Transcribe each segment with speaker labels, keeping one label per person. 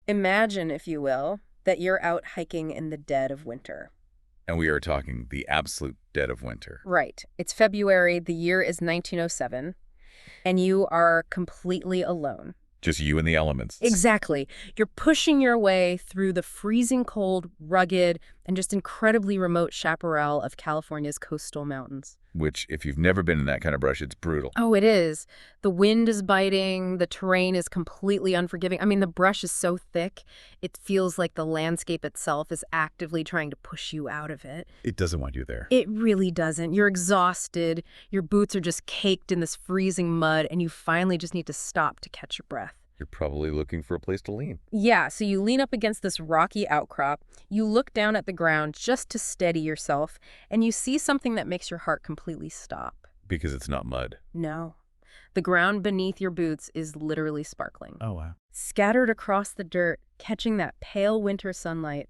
Speaker 1: Imagine, if you will, that you're out hiking in the dead of winter.
Speaker 2: And we are talking the absolute dead of winter.
Speaker 1: Right. It's February, the year is 1907, and you are completely alone.
Speaker 2: Just you and the elements.
Speaker 1: Exactly. You're pushing your way through the freezing cold, rugged, and just incredibly remote chaparral of California's coastal mountains.
Speaker 2: Which, if you've never been in that kind of brush, it's brutal.
Speaker 1: Oh, it is. The wind is biting, the terrain is completely unforgiving. I mean, the brush is so thick, it feels like the landscape itself is actively trying to push you out of it.
Speaker 2: It doesn't want you there.
Speaker 1: It really doesn't. You're exhausted, your boots are just caked in this freezing mud, and you finally just need to stop to catch your breath.
Speaker 2: You're probably looking for a place to lean.
Speaker 1: Yeah, so you lean up against this rocky outcrop, you look down at the ground just to steady yourself, and you see something that makes your heart completely stop.
Speaker 2: Because it's not mud.
Speaker 1: No. The ground beneath your boots is literally sparkling.
Speaker 2: Oh, wow.
Speaker 1: Scattered across the dirt, catching that pale winter sunlight,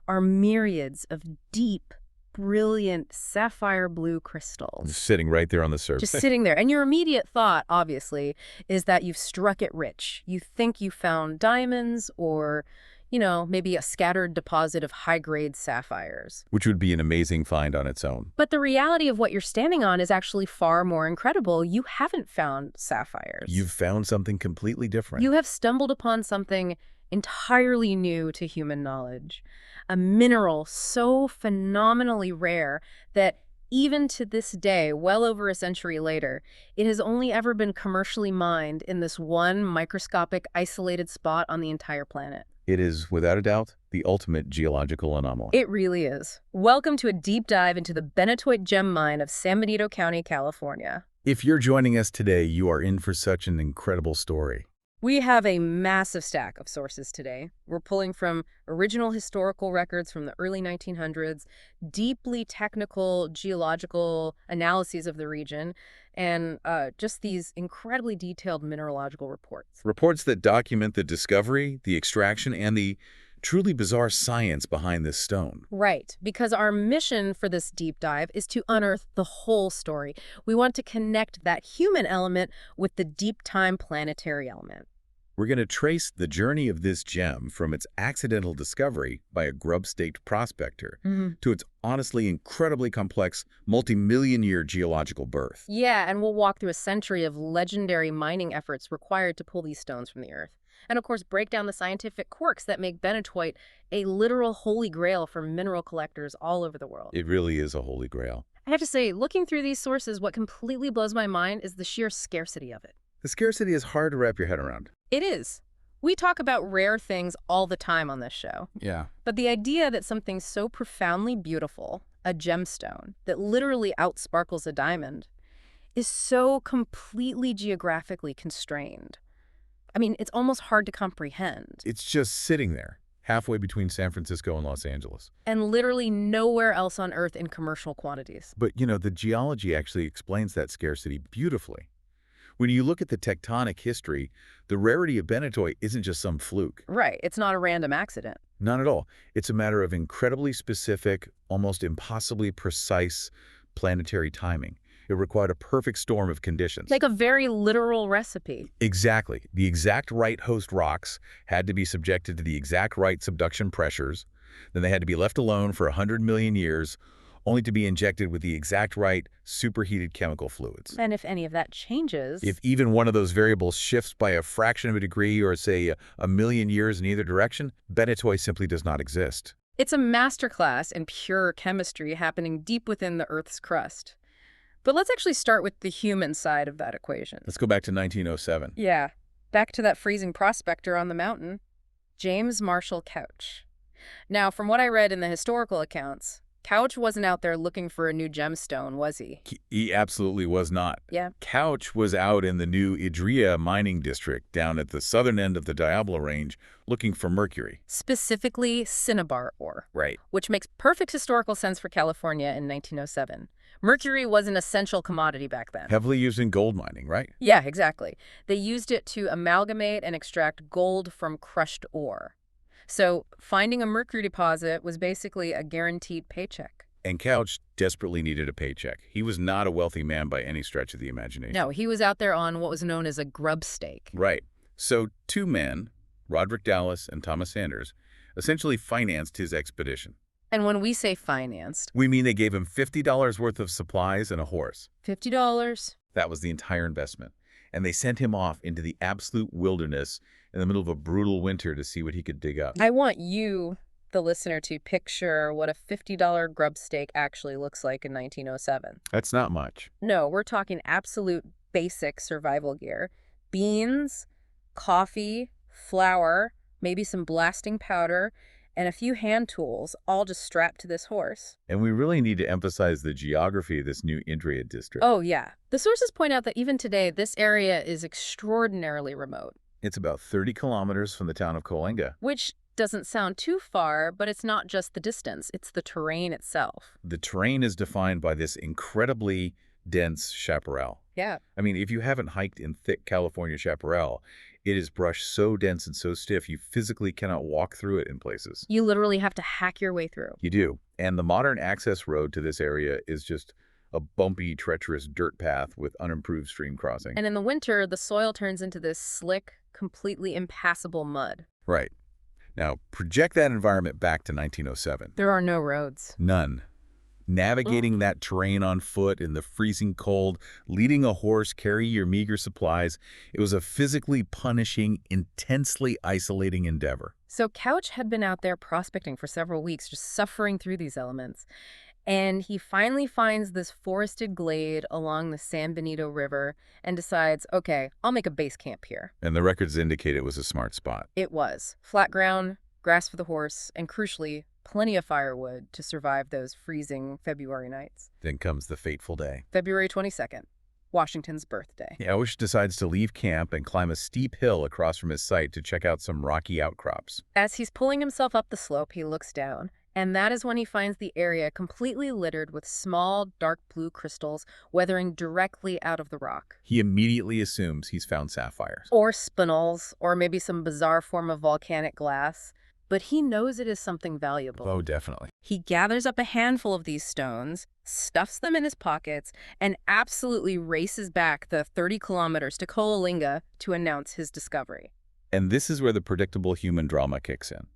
Speaker 1: are myriads of deep, brilliant sapphire blue crystals.
Speaker 2: Just sitting right there on the surface.
Speaker 1: Just sitting there. And your immediate thought, obviously, is that you've struck it rich. You think you found diamonds or, maybe a scattered deposit of high-grade sapphires.
Speaker 2: Which would be an amazing find on its own.
Speaker 1: But the reality of what you're standing on is actually far more incredible. You haven't found sapphires.
Speaker 2: You've found something completely different.
Speaker 1: You have stumbled upon something entirely new to human knowledge. A mineral so phenomenally rare that even to this day, well over a century later, it has only ever been commercially mined in this one microscopic isolated spot on the entire planet.
Speaker 2: It is, without a doubt, the ultimate geological anomaly.
Speaker 1: It really is. Welcome to a deep dive into the Benitoite Gem Mine of San Benito County, California.
Speaker 2: If you're joining us today, you are in for such an incredible story.
Speaker 1: We have a massive stack of sources today. We're pulling from original historical records from the early 1900s, deeply technical geological analyses of the region, and just these incredibly detailed mineralogical reports.
Speaker 2: Reports that document the discovery, the extraction, and the truly bizarre science behind this stone.
Speaker 1: Right, because our mission for this deep dive is to unearth the whole story. We want to connect that human element with the deep-time planetary element.
Speaker 2: We're going to trace the journey of this gem from its accidental discovery by a grub-staked prospector to its honestly incredibly complex multi-million-year geological birth.
Speaker 1: Yeah, and we'll walk through a century of legendary mining efforts required to pull these stones from the earth. And of course, break down the scientific quirks that make benitoite a literal holy grail for mineral collectors all over the world.
Speaker 2: It really is a holy grail.
Speaker 1: I have to say, looking through these sources, what completely blows my mind is the sheer scarcity of it.
Speaker 2: The scarcity is hard to wrap your head around.
Speaker 1: It is. We talk about rare things all the time on this show.
Speaker 2: Yeah.
Speaker 1: But the idea that something so profoundly beautiful, a gemstone, that literally outsparkles a diamond, is so completely geographically constrained. I mean, it's almost hard to comprehend.
Speaker 2: It's just sitting there, halfway between San Francisco and Los Angeles.
Speaker 1: And literally nowhere else on Earth in commercial quantities.
Speaker 2: But, the geology actually explains that scarcity beautifully. When you look at the tectonic history, the rarity of benitoite isn't just some fluke.
Speaker 1: Right. It's not a random accident.
Speaker 2: Not at all. It's a matter of incredibly specific, almost impossibly precise planetary timing. It required a perfect storm of conditions.
Speaker 1: Like a very literal recipe.
Speaker 2: Exactly. The exact right host rocks had to be subjected to the exact right subduction pressures. Then they had to be left alone for 100 million years, only to be injected with the exact right superheated chemical fluids.
Speaker 1: And if any of that changes...
Speaker 2: If even one of those variables shifts by a fraction of a degree or, say, a million years in either direction, benitoite simply does not exist.
Speaker 1: It's a masterclass in pure chemistry happening deep within the Earth's crust. But let's actually start with the human side of that equation.
Speaker 2: Let's go back to 1907.
Speaker 1: Yeah, back to that freezing prospector on the mountain, James Marshall Couch. Now, from what I read in the historical accounts, Couch wasn't out there looking for a new gemstone, was he?
Speaker 2: He absolutely was not.
Speaker 1: Yeah.
Speaker 2: Couch was out in the new Idria mining district down at the southern end of the Diablo Range looking for mercury.
Speaker 1: Specifically, cinnabar ore.
Speaker 2: Right.
Speaker 1: Which makes perfect historical sense for California in 1907. Mercury was an essential commodity back then.
Speaker 2: Heavily used in gold mining, right?
Speaker 1: Yeah, exactly. They used it to amalgamate and extract gold from crushed ore. So finding a mercury deposit was basically a guaranteed paycheck.
Speaker 2: And Couch desperately needed a paycheck. He was not a wealthy man by any stretch of the imagination.
Speaker 1: No, he was out there on what was known as a grub stake.
Speaker 2: Right. So two men, Roderick Dallas and Thomas Sanders, essentially financed his expedition.
Speaker 1: And when we say financed,
Speaker 2: We mean they gave him $50 worth of supplies and a horse.
Speaker 1: $50.
Speaker 2: That was the entire investment. And they sent him off into the absolute wilderness in the middle of a brutal winter to see what he could dig up.
Speaker 1: I want you, the listener, to picture what a $50 grub stake actually looks like in 1907.
Speaker 2: That's not much.
Speaker 1: No, we're talking absolute basic survival gear. Beans, coffee, flour, maybe some blasting powder, and a few hand tools, all just strapped to this horse.
Speaker 2: And we really need to emphasize the geography of this new Indria district.
Speaker 1: Oh, yeah. The sources point out that even today, this area is extraordinarily remote.
Speaker 2: It's about 30 kilometers from the town of Coalinga.
Speaker 1: Which doesn't sound too far, but it's not just the distance, it's the terrain itself.
Speaker 2: The terrain is defined by this incredibly dense chaparral.
Speaker 1: Yeah.
Speaker 2: I mean, if you haven't hiked in thick California chaparral, it is brushed so dense and so stiff you physically cannot walk through it in places.
Speaker 1: You literally have to hack your way through.
Speaker 2: You do. And the modern access road to this area is just a bumpy, treacherous dirt path with unimproved stream crossing.
Speaker 1: And in the winter, the soil turns into this slick, completely impassable mud.
Speaker 2: Right. Now, project that environment back to 1907.
Speaker 1: There are no roads.
Speaker 2: None. Navigating that terrain on foot in the freezing cold, leading a horse, carry your meager supplies, it was a physically punishing, intensely isolating endeavor.
Speaker 1: So Couch had been out there prospecting for several weeks, just suffering through these elements. And he finally finds this forested glade along the San Benito River and decides, okay, I'll make a base camp here.
Speaker 2: And the records indicate it was a smart spot.
Speaker 1: It was. Flat ground, grass for the horse, and crucially, plenty of firewood to survive those freezing February nights.
Speaker 2: Then comes the fateful day.
Speaker 1: February 22nd, Washington's birthday.
Speaker 2: Couch decides to leave camp and climb a steep hill across from his site to check out some rocky outcrops.
Speaker 1: As he's pulling himself up the slope, he looks down. And that is when he finds the area completely littered with small, dark blue crystals weathering directly out of the rock.
Speaker 2: He immediately assumes he's found sapphires.
Speaker 1: Or spinels, or maybe some bizarre form of volcanic glass. But he knows it is something valuable.
Speaker 2: Oh, definitely.
Speaker 1: He gathers up a handful of these stones, stuffs them in his pockets, and absolutely races back the 30 kilometers to Coalinga to announce his discovery.
Speaker 2: And this is where the predictable human drama kicks in.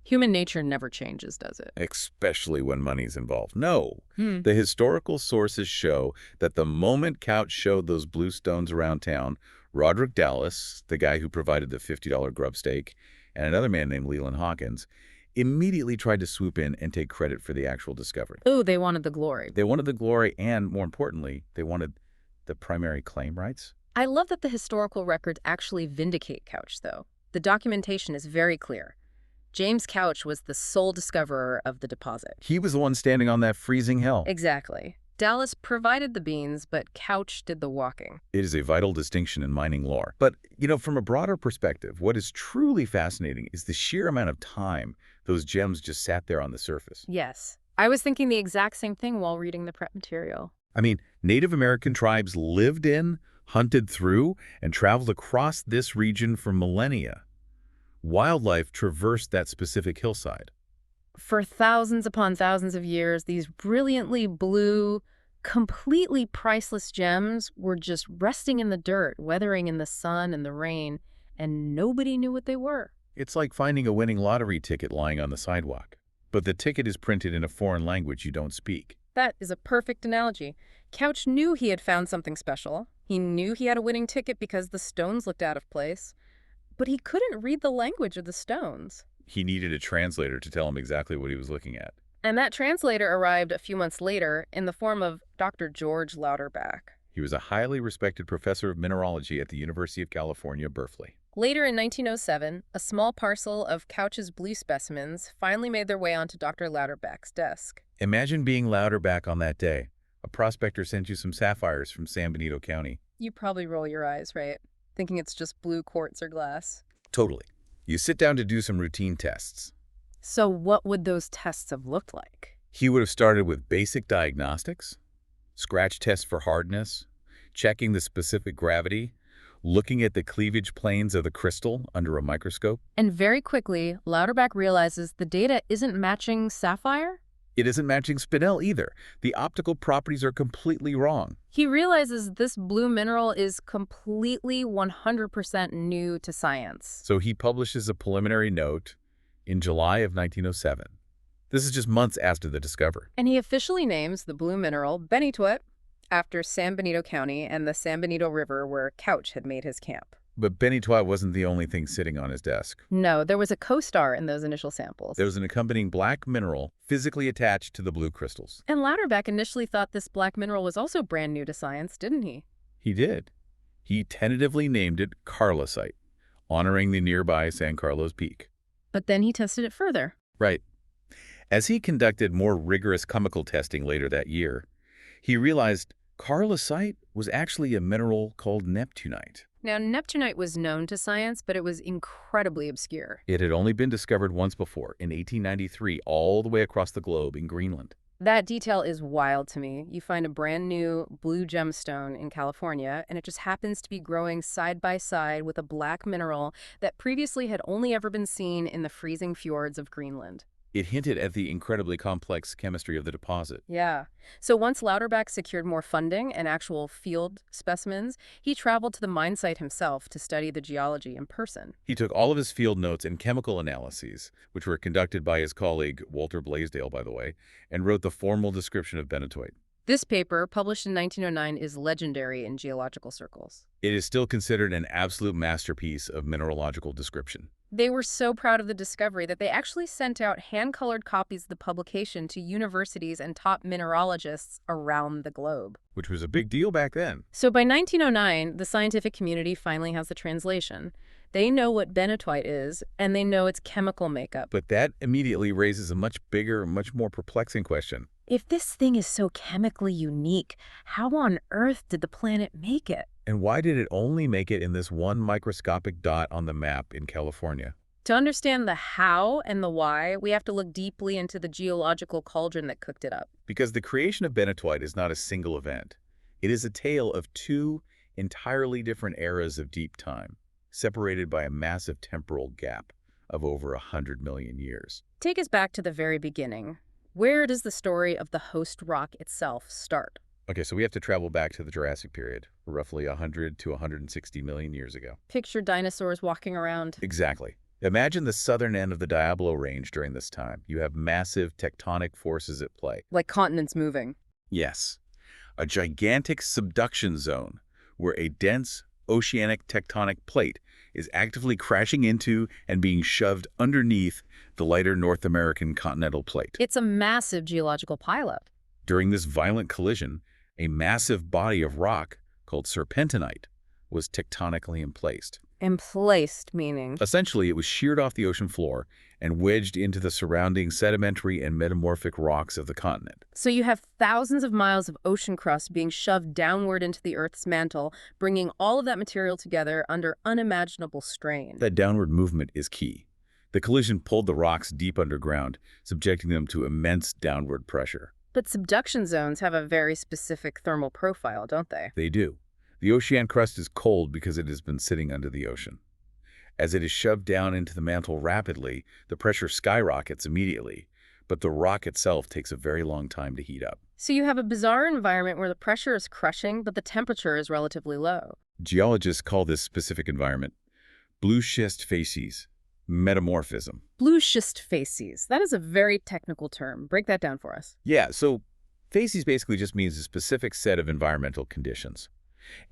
Speaker 1: Human nature never changes, does it?
Speaker 2: Especially when money's involved. No. The historical sources show that the moment Couch showed those blue stones around town, Roderick Dallas, the guy who provided the $50 grub stake, and another man named Leland Hawkins, immediately tried to swoop in and take credit for the actual discovery.
Speaker 1: Oh, they wanted the glory.
Speaker 2: They wanted the glory and, more importantly, they wanted the primary claim rights.
Speaker 1: I love that the historical records actually vindicate Couch, though. The documentation is very clear. James Couch was the sole discoverer of the deposit.
Speaker 2: He was the one standing on that freezing hill.
Speaker 1: Exactly. Dallas provided the beans, but Couch did the walking.
Speaker 2: It is a vital distinction in mining lore. But, from a broader perspective, what is truly fascinating is the sheer amount of time those gems just sat there on the surface.
Speaker 1: Yes. I was thinking the exact same thing while reading the prep material.
Speaker 2: I mean, Native American tribes lived in, hunted through, and traveled across this region for millennia. Wildlife traversed that specific hillside.
Speaker 1: For thousands upon thousands of years, these brilliantly blue, completely priceless gems were just resting in the dirt, weathering in the sun and the rain, and nobody knew what they were.
Speaker 2: It's like finding a winning lottery ticket lying on the sidewalk, but the ticket is printed in a foreign language you don't speak.
Speaker 1: That is a perfect analogy. Couch knew he had found something special. He knew he had a winning ticket because the stones looked out of place. But he couldn't read the language of the stones.
Speaker 2: He needed a translator to tell him exactly what he was looking at.
Speaker 1: And that translator arrived a few months later in the form of Dr. George Louderback.
Speaker 2: He was a highly respected professor of mineralogy at the University of California, Berkeley.
Speaker 1: Later in 1907, a small parcel of Couch's blue specimens finally made their way onto Dr. Louderback's desk.
Speaker 2: Imagine being Louderback on that day. A prospector sent you some sapphires from San Benito County.
Speaker 1: You probably roll your eyes, right? Thinking it's just blue quartz or glass.
Speaker 2: Totally. You sit down to do some routine tests.
Speaker 1: So what would those tests have looked like?
Speaker 2: He would have started with basic diagnostics, scratch tests for hardness, checking the specific gravity, looking at the cleavage planes of the crystal under a microscope.
Speaker 1: And very quickly, Louderback realizes the data isn't matching sapphire.
Speaker 2: It isn't matching spinel either. The optical properties are completely wrong.
Speaker 1: He realizes this blue mineral is completely 100% new to science.
Speaker 2: So he publishes a preliminary note in July of 1907. This is just months after the discovery.
Speaker 1: And he officially names the blue mineral Benitoite after San Benito County and the San Benito River where Couch had made his camp.
Speaker 2: But Benitoite wasn't the only thing sitting on his desk.
Speaker 1: No, there was a co-star in those initial samples.
Speaker 2: There was an accompanying black mineral physically attached to the blue crystals.
Speaker 1: And Lauterbach initially thought this black mineral was also brand new to science, didn't he?
Speaker 2: He did. He tentatively named it Carlosite, honoring the nearby San Carlos Peak.
Speaker 1: But then he tested it further.
Speaker 2: Right. As he conducted more rigorous chemical testing later that year, he realized Carlosite was actually a mineral called neptunite.
Speaker 1: Now, neptunite was known to science, but it was incredibly obscure.
Speaker 2: It had only been discovered once before, in 1893, all the way across the globe in Greenland.
Speaker 1: That detail is wild to me. You find a brand new blue gemstone in California, and it just happens to be growing side by side with a black mineral that previously had only ever been seen in the freezing fjords of Greenland.
Speaker 2: It hinted at the incredibly complex chemistry of the deposit.
Speaker 1: Yeah. So once Lauterbach secured more funding and actual field specimens, he traveled to the mine site himself to study the geology in person.
Speaker 2: He took all of his field notes and chemical analyses, which were conducted by his colleague Walter Blaisdell, by the way, and wrote the formal description of benitoite.
Speaker 1: This paper, published in 1909, is legendary in geological circles.
Speaker 2: It is still considered an absolute masterpiece of mineralogical description.
Speaker 1: They were so proud of the discovery that they actually sent out hand-colored copies of the publication to universities and top mineralogists around the globe.
Speaker 2: Which was a big deal back then.
Speaker 1: So by 1909, the scientific community finally has the translation. They know what benitoite is, and they know its chemical makeup.
Speaker 2: But that immediately raises a much bigger, much more perplexing question.
Speaker 1: If this thing is so chemically unique, how on earth did the planet make it?
Speaker 2: And why did it only make it in this one microscopic dot on the map in California?
Speaker 1: To understand the how and the why, we have to look deeply into the geological cauldron that cooked it up.
Speaker 2: Because the creation of benitoite is not a single event. It is a tale of two entirely different eras of deep time, separated by a massive temporal gap of over 100 million years.
Speaker 1: Take us back to the very beginning. Where does the story of the host rock itself start?
Speaker 2: Okay, so we have to travel back to the Jurassic period, roughly 100 to 160 million years ago.
Speaker 1: Picture dinosaurs walking around.
Speaker 2: Exactly. Imagine the southern end of the Diablo Range during this time. You have massive tectonic forces at play.
Speaker 1: Like continents moving.
Speaker 2: Yes. A gigantic subduction zone where a dense oceanic tectonic plate is actively crashing into and being shoved underneath the lighter North American continental plate.
Speaker 1: It's a massive geological pileup.
Speaker 2: During this violent collision, a massive body of rock called serpentinite was tectonically emplaced.
Speaker 1: Emplaced, meaning?
Speaker 2: Essentially, it was sheared off the ocean floor and wedged into the surrounding sedimentary and metamorphic rocks of the continent.
Speaker 1: So you have thousands of miles of ocean crust being shoved downward into the Earth's mantle, bringing all of that material together under unimaginable strain.
Speaker 2: That downward movement is key. The collision pulled the rocks deep underground, subjecting them to immense downward pressure.
Speaker 1: But subduction zones have a very specific thermal profile, don't they?
Speaker 2: They do. The ocean crust is cold because it has been sitting under the ocean. As it is shoved down into the mantle rapidly, the pressure skyrockets immediately, but the rock itself takes a very long time to heat up.
Speaker 1: So you have a bizarre environment where the pressure is crushing, but the temperature is relatively low.
Speaker 2: Geologists call this specific environment blue schist facies metamorphism.
Speaker 1: Blue schist facies. That is a very technical term. Break that down for us.
Speaker 2: Yeah, so facies basically just means a specific set of environmental conditions.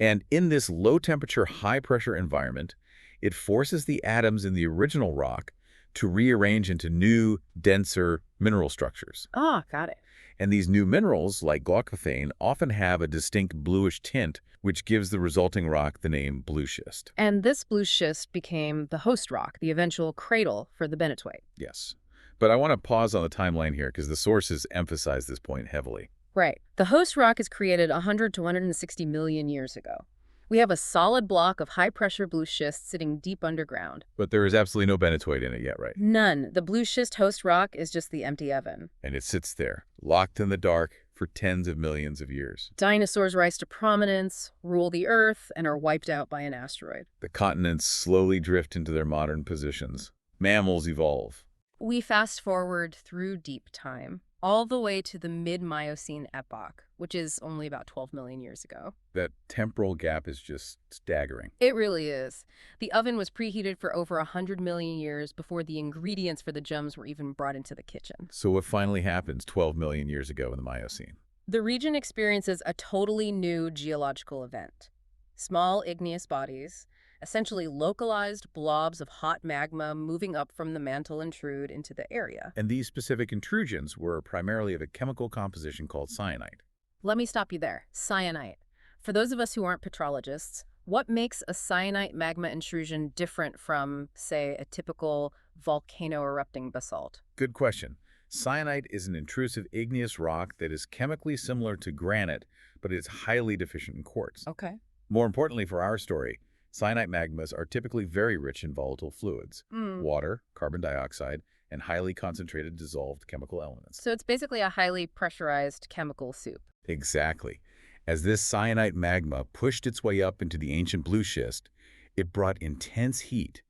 Speaker 2: And in this low-temperature, high-pressure environment, it forces the atoms in the original rock to rearrange into new, denser mineral structures.
Speaker 1: Ah, got it.
Speaker 2: And these new minerals, like glaucophane, often have a distinct bluish tint, which gives the resulting rock the name blue schist.
Speaker 1: And this blue schist became the host rock, the eventual cradle for the benitoite.
Speaker 2: Yes. But I want to pause on the timeline here because the sources emphasize this point heavily.
Speaker 1: Right. The host rock is created 100 to 160 million years ago. We have a solid block of high-pressure blue schist sitting deep underground.
Speaker 2: But there is absolutely no benitoite in it yet, right?
Speaker 1: None. The blue schist host rock is just the empty oven.
Speaker 2: And it sits there, locked in the dark for tens of millions of years.
Speaker 1: Dinosaurs rise to prominence, rule the Earth, and are wiped out by an asteroid.
Speaker 2: The continents slowly drift into their modern positions. Mammals evolve.
Speaker 1: We fast forward through deep time. all the way to the mid-Miocene epoch, which is only about 12 million years ago.
Speaker 2: That temporal gap is just staggering.
Speaker 1: It really is. The oven was preheated for over 100 million years before the ingredients for the gems were even brought into the kitchen.
Speaker 2: So what finally happens 12 million years ago in the Miocene?
Speaker 1: The region experiences a totally new geological event. Small igneous bodies, essentially localized blobs of hot magma moving up from the mantle intrude into the area.
Speaker 2: And these specific intrusions were primarily of a chemical composition called cyanide.
Speaker 1: Let me stop you there. Cyanite. For those of us who aren't petrologists, what makes a cyanite magma intrusion different from, say, a typical volcano-erupting basalt?
Speaker 2: Good question. Cyanide is an intrusive igneous rock that is chemically similar to granite, but it's highly deficient in quartz.
Speaker 1: Okay.
Speaker 2: More importantly for our story, cyanide magmas are typically very rich in volatile fluids, water, carbon dioxide, and highly concentrated dissolved chemical elements.
Speaker 1: So it's basically a highly pressurized chemical soup.
Speaker 2: Exactly. As this cyanide magma pushed its way up into the ancient blue schist, it brought intense heat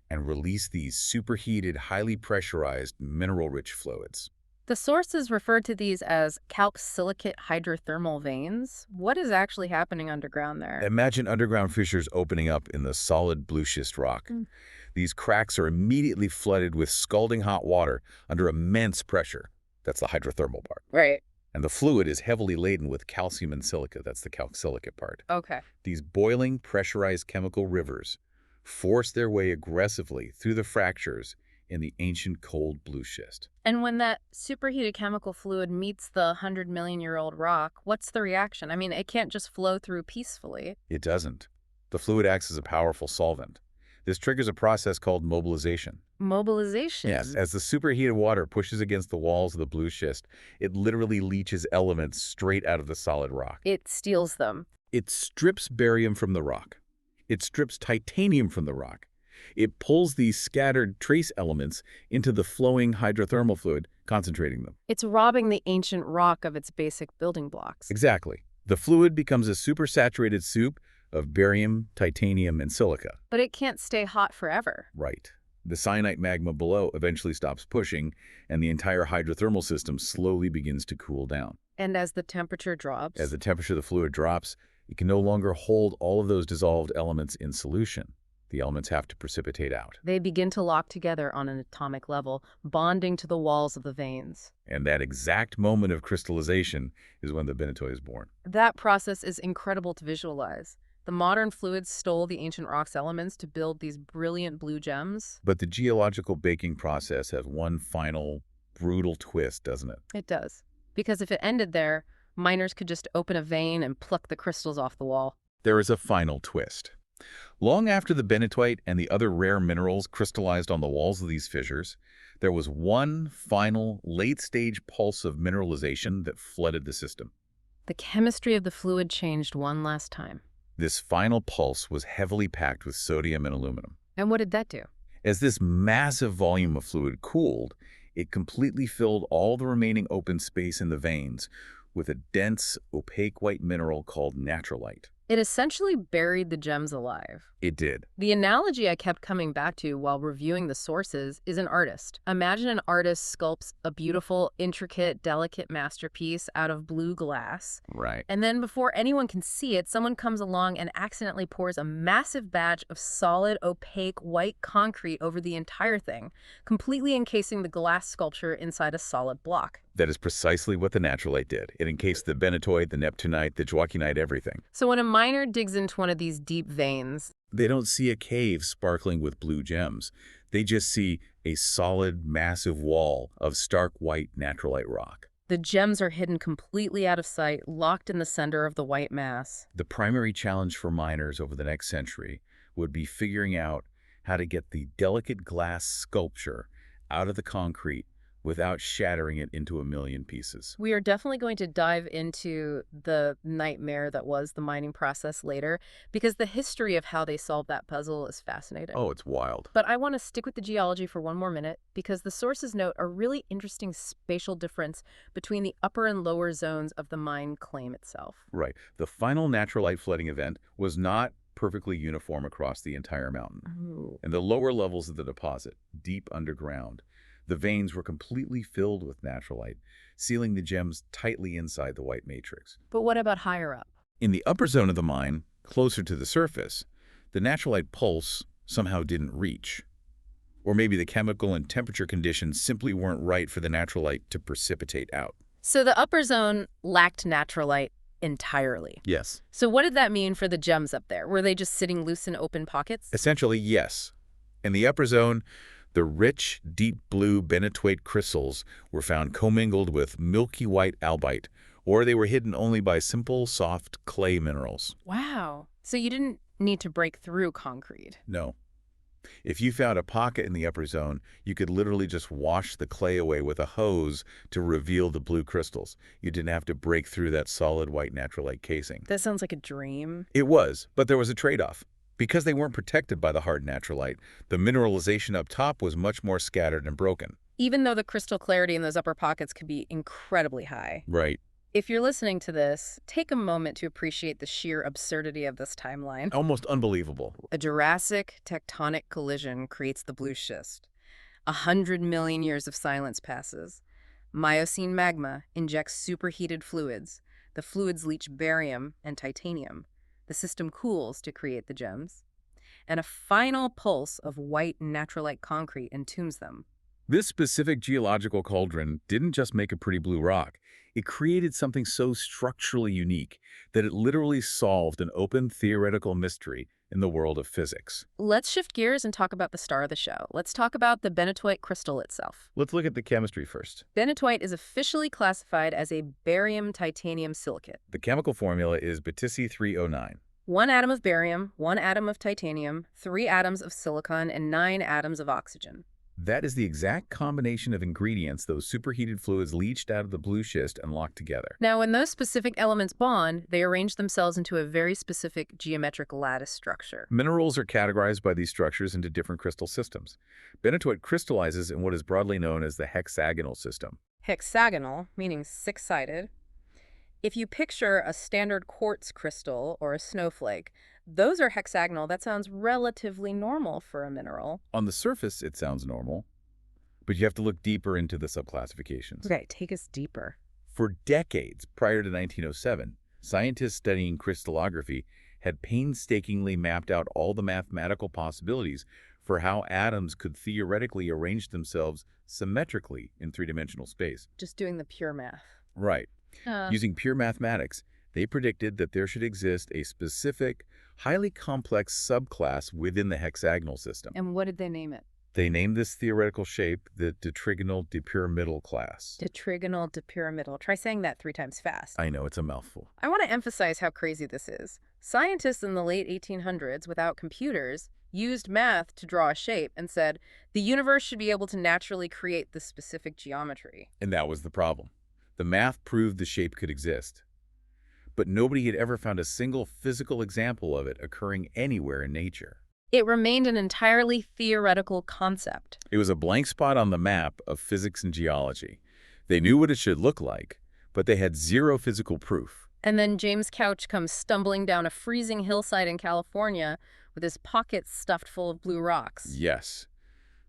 Speaker 2: and released these superheated, highly pressurized, mineral-rich fluids.
Speaker 1: The sources refer to these as calc-silicate hydrothermal veins. What is actually happening underground there?
Speaker 2: Imagine underground fissures opening up in the solid blue schist rock. These cracks are immediately flooded with scalding hot water under immense pressure. That's the hydrothermal part.
Speaker 1: Right.
Speaker 2: And the fluid is heavily laden with calcium and silica. That's the calc-silicate part.
Speaker 1: Okay.
Speaker 2: These boiling, pressurized chemical rivers force their way aggressively through the fractures in the ancient cold blue schist.
Speaker 1: And when that superheated chemical fluid meets the 100-million-year-old rock, what's the reaction? I mean, it can't just flow through peacefully.
Speaker 2: It doesn't. The fluid acts as a powerful solvent. This triggers a process called mobilization.
Speaker 1: Mobilization?
Speaker 2: Yes, as the superheated water pushes against the walls of the blue schist, it literally leaches elements straight out of the solid rock.
Speaker 1: It steals them.
Speaker 2: It strips barium from the rock. It strips titanium from the rock. It pulls these scattered trace elements into the flowing hydrothermal fluid, concentrating them.
Speaker 1: It's robbing the ancient rock of its basic building blocks.
Speaker 2: Exactly. The fluid becomes a supersaturated soup of barium, titanium, and silica.
Speaker 1: But it can't stay hot forever.
Speaker 2: Right. The cyanide magma below eventually stops pushing, and the entire hydrothermal system slowly begins to cool down.
Speaker 1: And as the temperature drops?
Speaker 2: As the temperature of the fluid drops, it can no longer hold all of those dissolved elements in solution. The elements have to precipitate out.
Speaker 1: They begin to lock together on an atomic level, bonding to the walls of the veins.
Speaker 2: And that exact moment of crystallization is when the benitoite is born.
Speaker 1: That process is incredible to visualize. The modern fluids stole the ancient rock's elements to build these brilliant blue gems.
Speaker 2: But the geological baking process has one final, brutal twist, doesn't it?
Speaker 1: It does. Because if it ended there, miners could just open a vein and pluck the crystals off the wall.
Speaker 2: There is a final twist. Long after the benitoite and the other rare minerals crystallized on the walls of these fissures, there was one final, late-stage pulse of mineralization that flooded the system.
Speaker 1: The chemistry of the fluid changed one last time.
Speaker 2: This final pulse was heavily packed with sodium and aluminum.
Speaker 1: And what did that do?
Speaker 2: As this massive volume of fluid cooled, it completely filled all the remaining open space in the veins with a dense, opaque white mineral called natrolite.
Speaker 1: It essentially buried the gems alive.
Speaker 2: It did.
Speaker 1: The analogy I kept coming back to while reviewing the sources is an artist. Imagine an artist sculpts a beautiful, intricate, delicate masterpiece out of blue glass.
Speaker 2: Right.
Speaker 1: And then before anyone can see it, someone comes along and accidentally pours a massive batch of solid, opaque, white concrete over the entire thing, completely encasing the glass sculpture inside a solid block.
Speaker 2: That is precisely what the natrolite did. It encased the benitoite, the neptunite, the joaquinite, everything.
Speaker 1: So when a miner digs into one of these deep veins,
Speaker 2: they don't see a cave sparkling with blue gems. They just see a solid, massive wall of stark white natrolite rock.
Speaker 1: The gems are hidden completely out of sight, locked in the center of the white mass.
Speaker 2: The primary challenge for miners over the next century would be figuring out how to get the delicate glass sculpture out of the concrete without shattering it into a million pieces.
Speaker 1: We are definitely going to dive into the nightmare that was the mining process later, because the history of how they solved that puzzle is fascinating.
Speaker 2: Oh, it's wild.
Speaker 1: But I want to stick with the geology for one more minute, because the sources note a really interesting spatial difference between the upper and lower zones of the mine claim itself.
Speaker 2: Right. The final natrolite flooding event was not perfectly uniform across the entire mountain.
Speaker 1: Ooh.
Speaker 2: In the lower levels of the deposit, deep underground, The veins were completely filled with natural light, sealing the gems tightly inside the white matrix.
Speaker 1: But what about higher up?
Speaker 2: In the upper zone of the mine, closer to the surface, the natural light pulse somehow didn't reach. Or maybe the chemical and temperature conditions simply weren't right for the natural light to precipitate out.
Speaker 1: So the upper zone lacked natural light entirely.
Speaker 2: Yes.
Speaker 1: So what did that mean for the gems up there? Were they just sitting loose in open pockets?
Speaker 2: Essentially, yes. In the upper zone, the rich, deep blue benitoite crystals were found commingled with milky white albite, or they were hidden only by simple, soft clay minerals.
Speaker 1: Wow. So you didn't need to break through concrete.
Speaker 2: No. If you found a pocket in the upper zone, you could literally just wash the clay away with a hose to reveal the blue crystals. You didn't have to break through that solid white natural light casing.
Speaker 1: That sounds like a dream.
Speaker 2: It was, but there was a trade-off. Because they weren't protected by the hard natural light, the mineralization up top was much more scattered and broken.
Speaker 1: Even though the crystal clarity in those upper pockets could be incredibly high.
Speaker 2: Right.
Speaker 1: If you're listening to this, take a moment to appreciate the sheer absurdity of this timeline.
Speaker 2: Almost unbelievable.
Speaker 1: A Jurassic tectonic collision creates the blue schist. 100 million years of silence passes. Miocene magma injects superheated fluids. The fluids leach barium and titanium. The system cools to create the gems. And a final pulse of white natural light concrete entombs them.
Speaker 2: This specific geological cauldron didn't just make a pretty blue rock. It created something so structurally unique that it literally solved an open theoretical mystery in the world of physics.
Speaker 1: Let's shift gears and talk about the star of the show. Let's talk about the benitoite crystal itself.
Speaker 2: Let's look at the chemistry first.
Speaker 1: Benitoite is officially classified as a barium-titanium silicate.
Speaker 2: The chemical formula is BTC-309.
Speaker 1: 1 atom of barium, 1 atom of titanium, 3 atoms of silicon, and 9 atoms of oxygen.
Speaker 2: That is the exact combination of ingredients those superheated fluids leached out of the blue schist and locked together.
Speaker 1: Now, when those specific elements bond, they arrange themselves into a very specific geometric lattice structure.
Speaker 2: Minerals are categorized by these structures into different crystal systems. Benitoite crystallizes in what is broadly known as the hexagonal system.
Speaker 1: Hexagonal, meaning six-sided. If you picture a standard quartz crystal or a snowflake, those are hexagonal. That sounds relatively normal for a mineral.
Speaker 2: On the surface, it sounds normal, but you have to look deeper into the subclassifications.
Speaker 1: Okay, take us deeper.
Speaker 2: For decades prior to 1907, scientists studying crystallography had painstakingly mapped out all the mathematical possibilities for how atoms could theoretically arrange themselves symmetrically in three-dimensional space.
Speaker 1: Just doing the pure math.
Speaker 2: Right. Using pure mathematics, they predicted that there should exist a specific, highly complex subclass within the hexagonal system.
Speaker 1: And what did they name it?
Speaker 2: They named this theoretical shape the detrigonal dipyramidal class.
Speaker 1: Detrigonal dipyramidal. Try saying that 3 times fast.
Speaker 2: I know, it's a mouthful.
Speaker 1: I want to emphasize how crazy this is. Scientists in the late 1800s, without computers, used math to draw a shape and said, the universe should be able to naturally create this specific geometry.
Speaker 2: And that was the problem. The math proved the shape could exist. But nobody had ever found a single physical example of it occurring anywhere in nature.
Speaker 1: It remained an entirely theoretical concept.
Speaker 2: It was a blank spot on the map of physics and geology. They knew what it should look like, but they had zero physical proof.
Speaker 1: And then James Couch comes stumbling down a freezing hillside in California with his pockets stuffed full of blue rocks.
Speaker 2: Yes.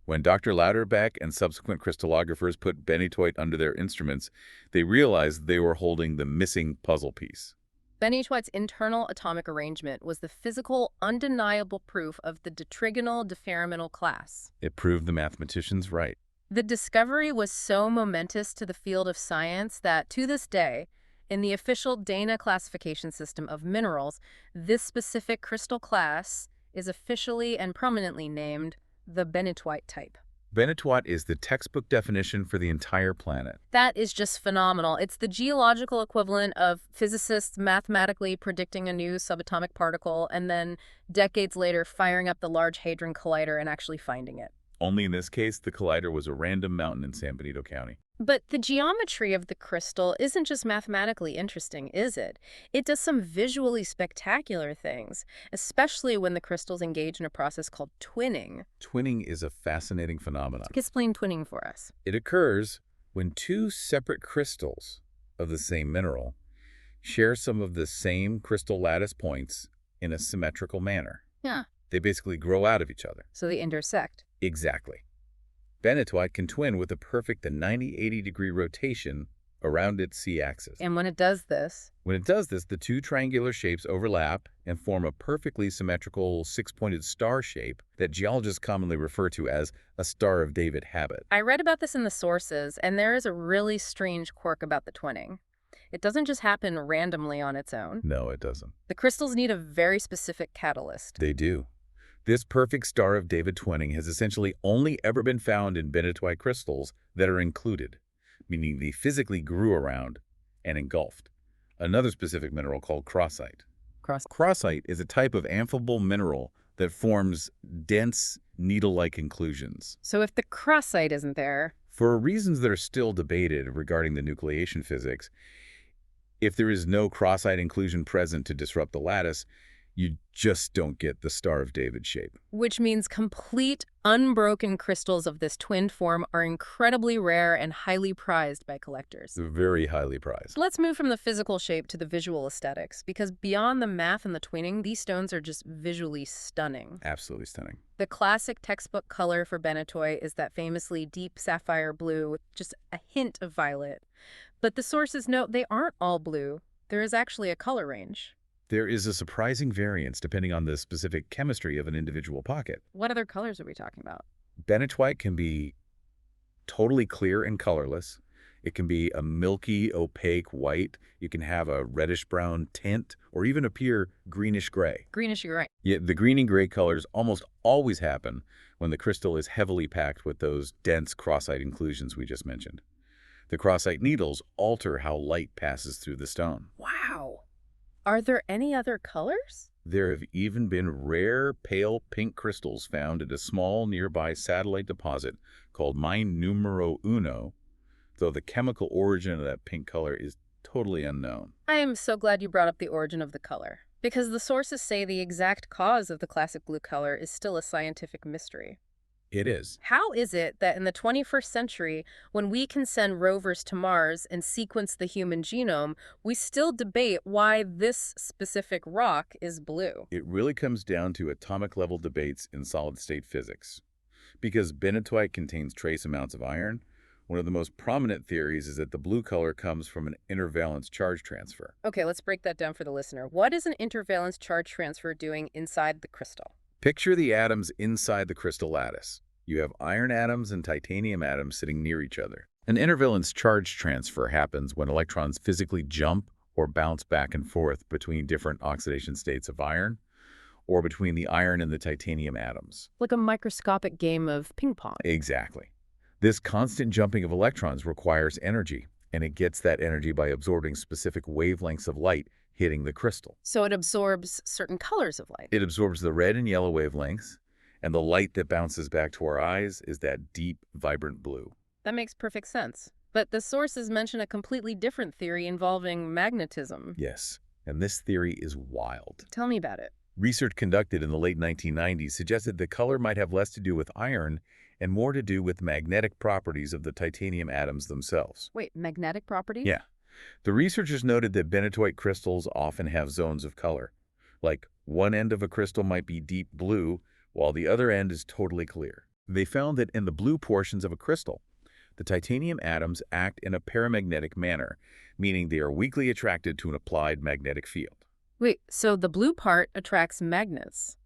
Speaker 2: When Dr. Lauterbach and subsequent crystallographers put benitoite under their instruments, they realized they were holding the missing puzzle piece.
Speaker 1: Benitoite's internal atomic arrangement was the physical, undeniable proof of the detrigonal dipyramidal class.
Speaker 2: It proved the mathematicians right.
Speaker 1: The discovery was so momentous to the field of science that, to this day, in the official Dana classification system of minerals, this specific crystal class is officially and prominently named the benitoite type.
Speaker 2: Benitoite is the textbook definition for the entire planet.
Speaker 1: That is just phenomenal. It's the geological equivalent of physicists mathematically predicting a new subatomic particle and then decades later firing up the Large Hadron Collider and actually finding it.
Speaker 2: Only in this case, the collider was a random mountain in San Benito County.
Speaker 1: But the geometry of the crystal isn't just mathematically interesting, is it? It does some visually spectacular things, especially when the crystals engage in a process called twinning.
Speaker 2: Twinning is a fascinating phenomenon.
Speaker 1: Explain twinning for us.
Speaker 2: It occurs when two separate crystals of the same mineral share some of the same crystal lattice points in a symmetrical manner.
Speaker 1: Yeah.
Speaker 2: They basically grow out of each other.
Speaker 1: So they intersect.
Speaker 2: Exactly. Benitoite can twin with a perfect 90-80-degree rotation around its C-axis.
Speaker 1: And when it does this,
Speaker 2: The two triangular shapes overlap and form a perfectly symmetrical six-pointed star shape that geologists commonly refer to as a Star of David habit.
Speaker 1: I read about this in the sources, and there is a really strange quirk about the twinning. It doesn't just happen randomly on its own.
Speaker 2: No, it doesn't.
Speaker 1: The crystals need a very specific catalyst.
Speaker 2: They do. This perfect Star of David twinning has essentially only ever been found in benitoite crystals that are included, meaning they physically grew around and engulfed another specific mineral called crossite. Crossite is a type of amphibole mineral that forms dense, needle-like inclusions.
Speaker 1: So if the crossite isn't there,
Speaker 2: For reasons that are still debated regarding the nucleation physics, if there is no crossite inclusion present to disrupt the lattice, you just don't get the Star of David shape.
Speaker 1: which means complete, unbroken crystals of this twinned form are incredibly rare and highly prized by collectors.
Speaker 2: Very highly prized.
Speaker 1: Let's move from the physical shape to the visual aesthetics, because beyond the math and the twinning, these stones are just visually stunning.
Speaker 2: Absolutely stunning.
Speaker 1: The classic textbook color for benitoite is that famously deep sapphire blue with just a hint of violet. But the sources note they aren't all blue. There is actually a color range.
Speaker 2: There is a surprising variance depending on the specific chemistry of an individual pocket.
Speaker 1: What other colors are we talking about?
Speaker 2: Benitoite can be totally clear and colorless. It can be a milky, opaque white. You can have a reddish-brown tint or even appear greenish-gray.
Speaker 1: Greenish, you're right.
Speaker 2: Yet the green and gray colors almost always happen when the crystal is heavily packed with those dense crossite inclusions we just mentioned. The crossite needles alter how light passes through the stone.
Speaker 1: Wow. Are there any other colors?
Speaker 2: There have even been rare pale pink crystals found at a small nearby satellite deposit called Mine Numero Uno, though the chemical origin of that pink color is totally unknown.
Speaker 1: I am so glad you brought up the origin of the color, because the sources say the exact cause of the classic blue color is still a scientific mystery.
Speaker 2: It is.
Speaker 1: How is it that in the 21st century, when we can send rovers to Mars and sequence the human genome, we still debate why this specific rock is blue?
Speaker 2: It really comes down to atomic-level debates in solid-state physics. Because benitoite contains trace amounts of iron, one of the most prominent theories is that the blue color comes from an intervalence charge transfer.
Speaker 1: Okay, let's break that down for the listener. What is an intervalence charge transfer doing inside the crystal?
Speaker 2: Picture the atoms inside the crystal lattice. You have iron atoms and titanium atoms sitting near each other. An intervalence charge transfer happens when electrons physically jump or bounce back and forth between different oxidation states of iron or between the iron and the titanium atoms.
Speaker 1: Like a microscopic game of ping pong.
Speaker 2: Exactly. This constant jumping of electrons requires energy, and it gets that energy by absorbing specific wavelengths of light hitting the crystal.
Speaker 1: So it absorbs certain colors of light.
Speaker 2: It absorbs the red and yellow wavelengths, and the light that bounces back to our eyes is that deep, vibrant blue.
Speaker 1: That makes perfect sense. But the sources mention a completely different theory involving magnetism.
Speaker 2: Yes, and this theory is wild.
Speaker 1: Tell me about it.
Speaker 2: Research conducted in the late 1990s suggested the color might have less to do with iron and more to do with magnetic properties of the titanium atoms themselves.
Speaker 1: Wait, magnetic properties?
Speaker 2: Yeah. The researchers noted that benitoite crystals often have zones of color. Like, one end of a crystal might be deep blue, while the other end is totally clear. They found that in the blue portions of a crystal, the titanium atoms act in a paramagnetic manner, meaning they are weakly attracted to an applied magnetic field.
Speaker 1: Wait, so the blue part attracts magnets,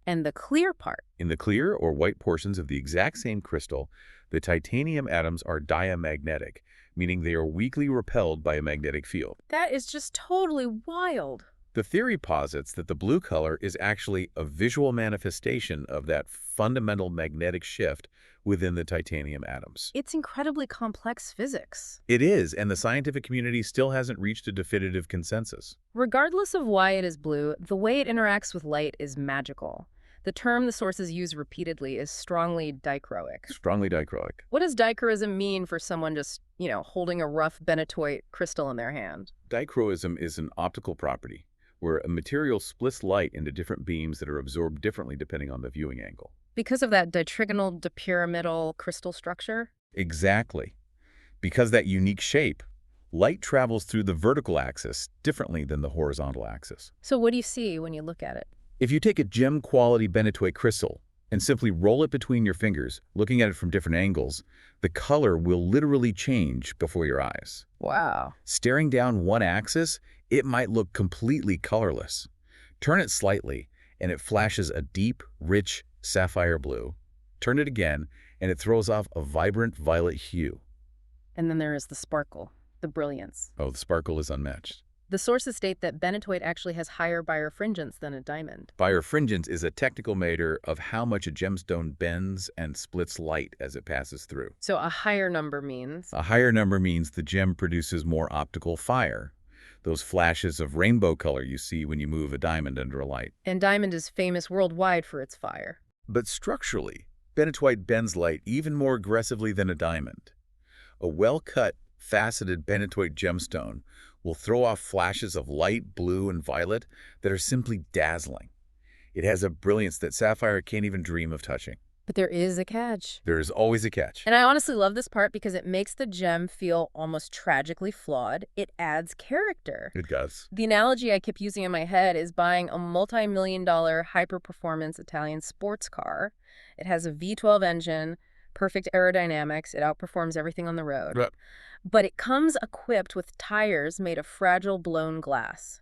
Speaker 1: and the clear part?
Speaker 2: In the clear or white portions of the exact same crystal, the titanium atoms are diamagnetic, meaning they are weakly repelled by a magnetic field.
Speaker 1: That is just totally wild.
Speaker 2: The theory posits that the blue color is actually a visual manifestation of that fundamental magnetic shift within the titanium atoms.
Speaker 1: It's incredibly complex physics.
Speaker 2: It is, and the scientific community still hasn't reached a definitive consensus.
Speaker 1: Regardless of why it is blue, the way it interacts with light is magical. The term the sources use repeatedly is strongly dichroic.
Speaker 2: Strongly dichroic.
Speaker 1: What does dichroism mean for someone just, holding a rough benitoite crystal in their hand?
Speaker 2: Dichroism is an optical property where a material splits light into different beams that are absorbed differently depending on the viewing angle.
Speaker 1: Because of that ditrigonal dipyramidal crystal structure?
Speaker 2: Exactly. Because that unique shape, light travels through the vertical axis differently than the horizontal axis.
Speaker 1: So what do you see when you look at it?
Speaker 2: If you take a gem-quality benitoite crystal, and simply roll it between your fingers, looking at it from different angles, the color will literally change before your eyes.
Speaker 1: Wow.
Speaker 2: Staring down one axis, it might look completely colorless. Turn it slightly, and it flashes a deep, rich sapphire blue. Turn it again, and it throws off a vibrant violet hue.
Speaker 1: And then there is the sparkle, the brilliance.
Speaker 2: Oh, the sparkle is unmatched.
Speaker 1: The sources state that benitoite actually has higher birefringence than a diamond.
Speaker 2: Birefringence is a technical measure of how much a gemstone bends and splits light as it passes through.
Speaker 1: So a higher number means?
Speaker 2: A higher number means the gem produces more optical fire, those flashes of rainbow color you see when you move a diamond under a light.
Speaker 1: And diamond is famous worldwide for its fire.
Speaker 2: But structurally, benitoite bends light even more aggressively than a diamond. A well-cut, faceted benitoite gemstone will throw off flashes of light blue and violet that are simply dazzling. It has a brilliance that sapphire can't even dream of touching.
Speaker 1: But there is a catch.
Speaker 2: There is always a catch.
Speaker 1: And I honestly love this part because it makes the gem feel almost tragically flawed. It adds character.
Speaker 2: It does.
Speaker 1: The analogy I keep using in my head is buying a multi-million-dollar hyper-performance Italian sports car. It has a V12 engine, perfect aerodynamics, it outperforms everything on the road.
Speaker 2: Right.
Speaker 1: But it comes equipped with tires made of fragile blown glass.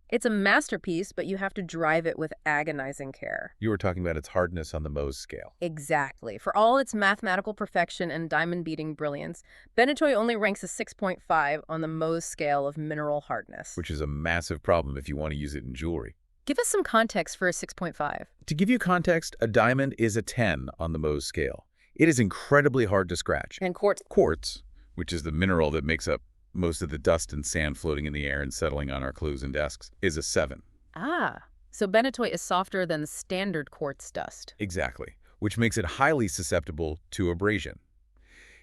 Speaker 1: It's a masterpiece, but you have to drive it with agonizing care.
Speaker 2: You were talking about its hardness on the Mohs scale.
Speaker 1: Exactly. For all its mathematical perfection and diamond-beating brilliance, benitoite only ranks a 6.5 on the Mohs scale of mineral hardness.
Speaker 2: Which is a massive problem if you want to use it in jewelry.
Speaker 1: Give us some context for a 6.5.
Speaker 2: To give you context, a diamond is a 10 on the Mohs scale. It is incredibly hard to scratch.
Speaker 1: And quartz?
Speaker 2: Quartz, which is the mineral that makes up most of the dust and sand floating in the air and settling on our clothes and desks, is a 7.
Speaker 1: Ah, so benitoite is softer than standard quartz dust.
Speaker 2: Exactly, which makes it highly susceptible to abrasion.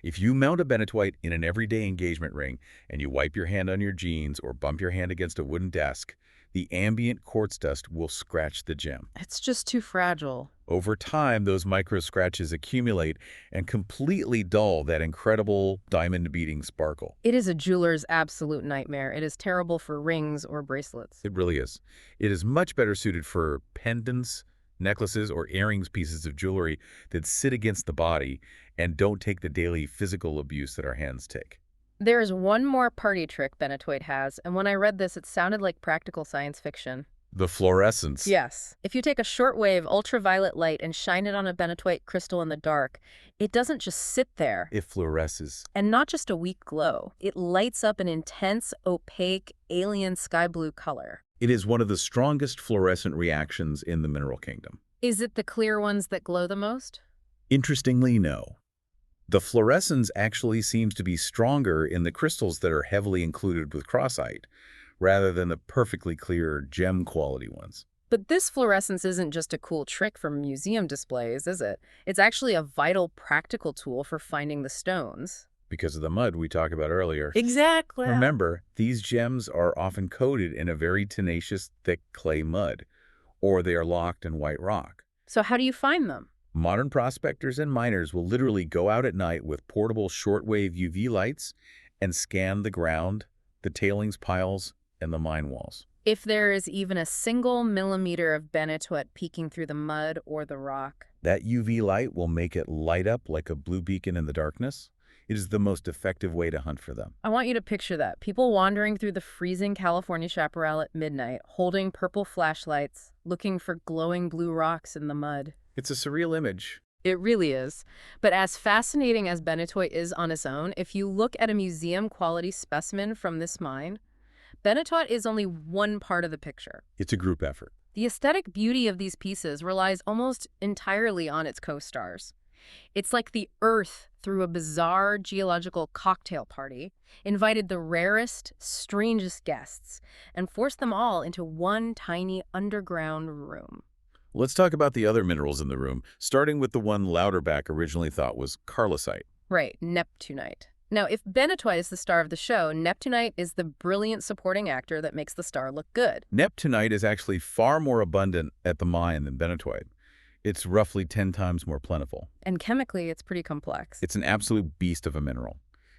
Speaker 2: If you mount a benitoite in an everyday engagement ring and you wipe your hand on your jeans or bump your hand against a wooden desk, the ambient quartz dust will scratch the gem.
Speaker 1: It's just too fragile.
Speaker 2: Over time, those micro scratches accumulate and completely dull that incredible diamond-beating sparkle.
Speaker 1: It is a jeweler's absolute nightmare. It is terrible for rings or bracelets.
Speaker 2: It really is. It is much better suited for pendants, necklaces, or earrings pieces of jewelry that sit against the body and don't take the daily physical abuse that our hands take.
Speaker 1: There is one more party trick benitoite has, and when I read this, it sounded like practical science fiction.
Speaker 2: The fluorescence.
Speaker 1: Yes. If you take a shortwave ultraviolet light and shine it on a benitoite crystal in the dark, it doesn't just sit there.
Speaker 2: It fluoresces.
Speaker 1: And not just a weak glow. It lights up an intense, opaque, alien sky blue color.
Speaker 2: It is one of the strongest fluorescent reactions in the mineral kingdom.
Speaker 1: Is it the clear ones that glow the most?
Speaker 2: Interestingly, no. The fluorescence actually seems to be stronger in the crystals that are heavily included with crossite, rather than the perfectly clear gem quality ones.
Speaker 1: But this fluorescence isn't just a cool trick for museum displays, is it? It's actually a vital practical tool for finding the stones.
Speaker 2: Because of the mud we talked about earlier.
Speaker 1: Exactly.
Speaker 2: Remember, these gems are often coated in a very tenacious, thick clay mud, or they are locked in white rock.
Speaker 1: So how do you find them?
Speaker 2: Modern prospectors and miners will literally go out at night with portable shortwave UV lights and scan the ground, the tailings piles, and the mine walls.
Speaker 1: If there is even a single millimeter of benitoite peeking through the mud or the rock.
Speaker 2: That UV light will make it light up like a blue beacon in the darkness. It is the most effective way to hunt for them.
Speaker 1: I want you to picture that. People wandering through the freezing California chaparral at midnight, holding purple flashlights, looking for glowing blue rocks in the mud.
Speaker 2: It's a surreal image.
Speaker 1: It really is. But as fascinating as benitoite is on its own, if you look at a museum-quality specimen from this mine, benitoite is only one part of the picture.
Speaker 2: It's a group effort.
Speaker 1: The aesthetic beauty of these pieces relies almost entirely on its co-stars. It's like the Earth, through a bizarre geological cocktail party, invited the rarest, strangest guests and forced them all into one tiny underground room.
Speaker 2: Let's talk about the other minerals in the room, starting with the one Louderback originally thought was carlosite.
Speaker 1: Right, neptunite. Now, if benitoite is the star of the show, neptunite is the brilliant supporting actor that makes the star look good.
Speaker 2: Neptunite is actually far more abundant at the mine than benitoite. It's roughly 10 times more plentiful.
Speaker 1: And chemically, it's pretty complex.
Speaker 2: It's an absolute beast of a mineral.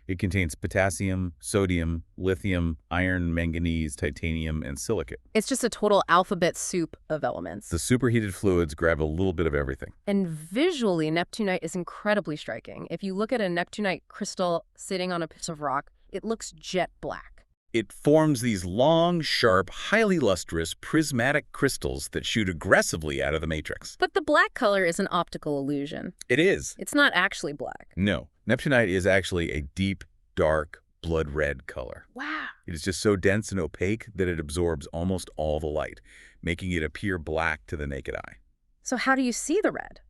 Speaker 2: It contains potassium, sodium, lithium, iron, manganese, titanium, and silicate.
Speaker 1: It's just a total alphabet soup of elements.
Speaker 2: The superheated fluids grab a little bit of everything.
Speaker 1: And visually, neptunite is incredibly striking. If you look at a neptunite crystal sitting on a piece of rock, it looks jet black.
Speaker 2: It forms these long, sharp, highly lustrous, prismatic crystals that shoot aggressively out of the matrix.
Speaker 1: But the black color is an optical illusion.
Speaker 2: It is.
Speaker 1: It's not actually black.
Speaker 2: No, neptunite is actually a deep, dark, blood red color.
Speaker 1: Wow.
Speaker 2: It is just so dense and opaque that it absorbs almost all the light, making it appear black to the naked eye.
Speaker 1: So how do you see the red?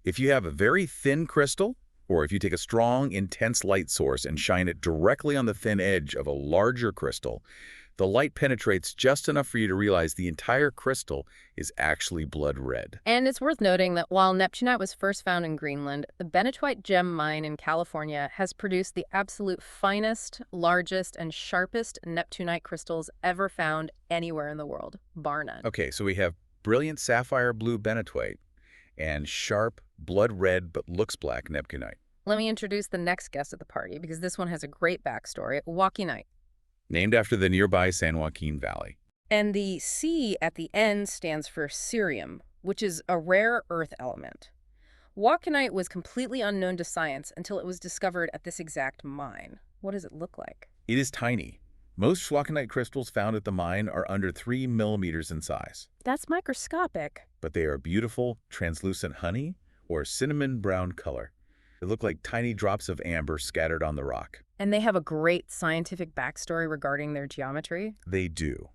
Speaker 2: If you have a very thin crystal, or if you take a strong, intense light source and shine it directly on the thin edge of a larger crystal, the light penetrates just enough for you to realize the entire crystal is actually blood red.
Speaker 1: And it's worth noting that while neptunite was first found in Greenland, the Benitoite Gem Mine in California has produced the absolute finest, largest, and sharpest neptunite crystals ever found anywhere in the world, bar none.
Speaker 2: Okay, so we have brilliant sapphire blue benitoite and sharp, blood red but looks black neptunite.
Speaker 1: Let me introduce the next guest at the party, because this one has a great backstory. Waukeanite.
Speaker 2: Named after the nearby San Joaquin Valley.
Speaker 1: And the C at the end stands for cerium, which is a rare earth element. Waukeanite was completely unknown to science until it was discovered at this exact mine. What does it look like?
Speaker 2: It is tiny. Most waukeanite crystals found at the mine are under 3 millimeters in size.
Speaker 1: That's microscopic.
Speaker 2: But they are beautiful, translucent honey or cinnamon brown color. They look like tiny drops of amber scattered on the rock.
Speaker 1: And they have a great scientific backstory regarding their geometry.
Speaker 2: They do.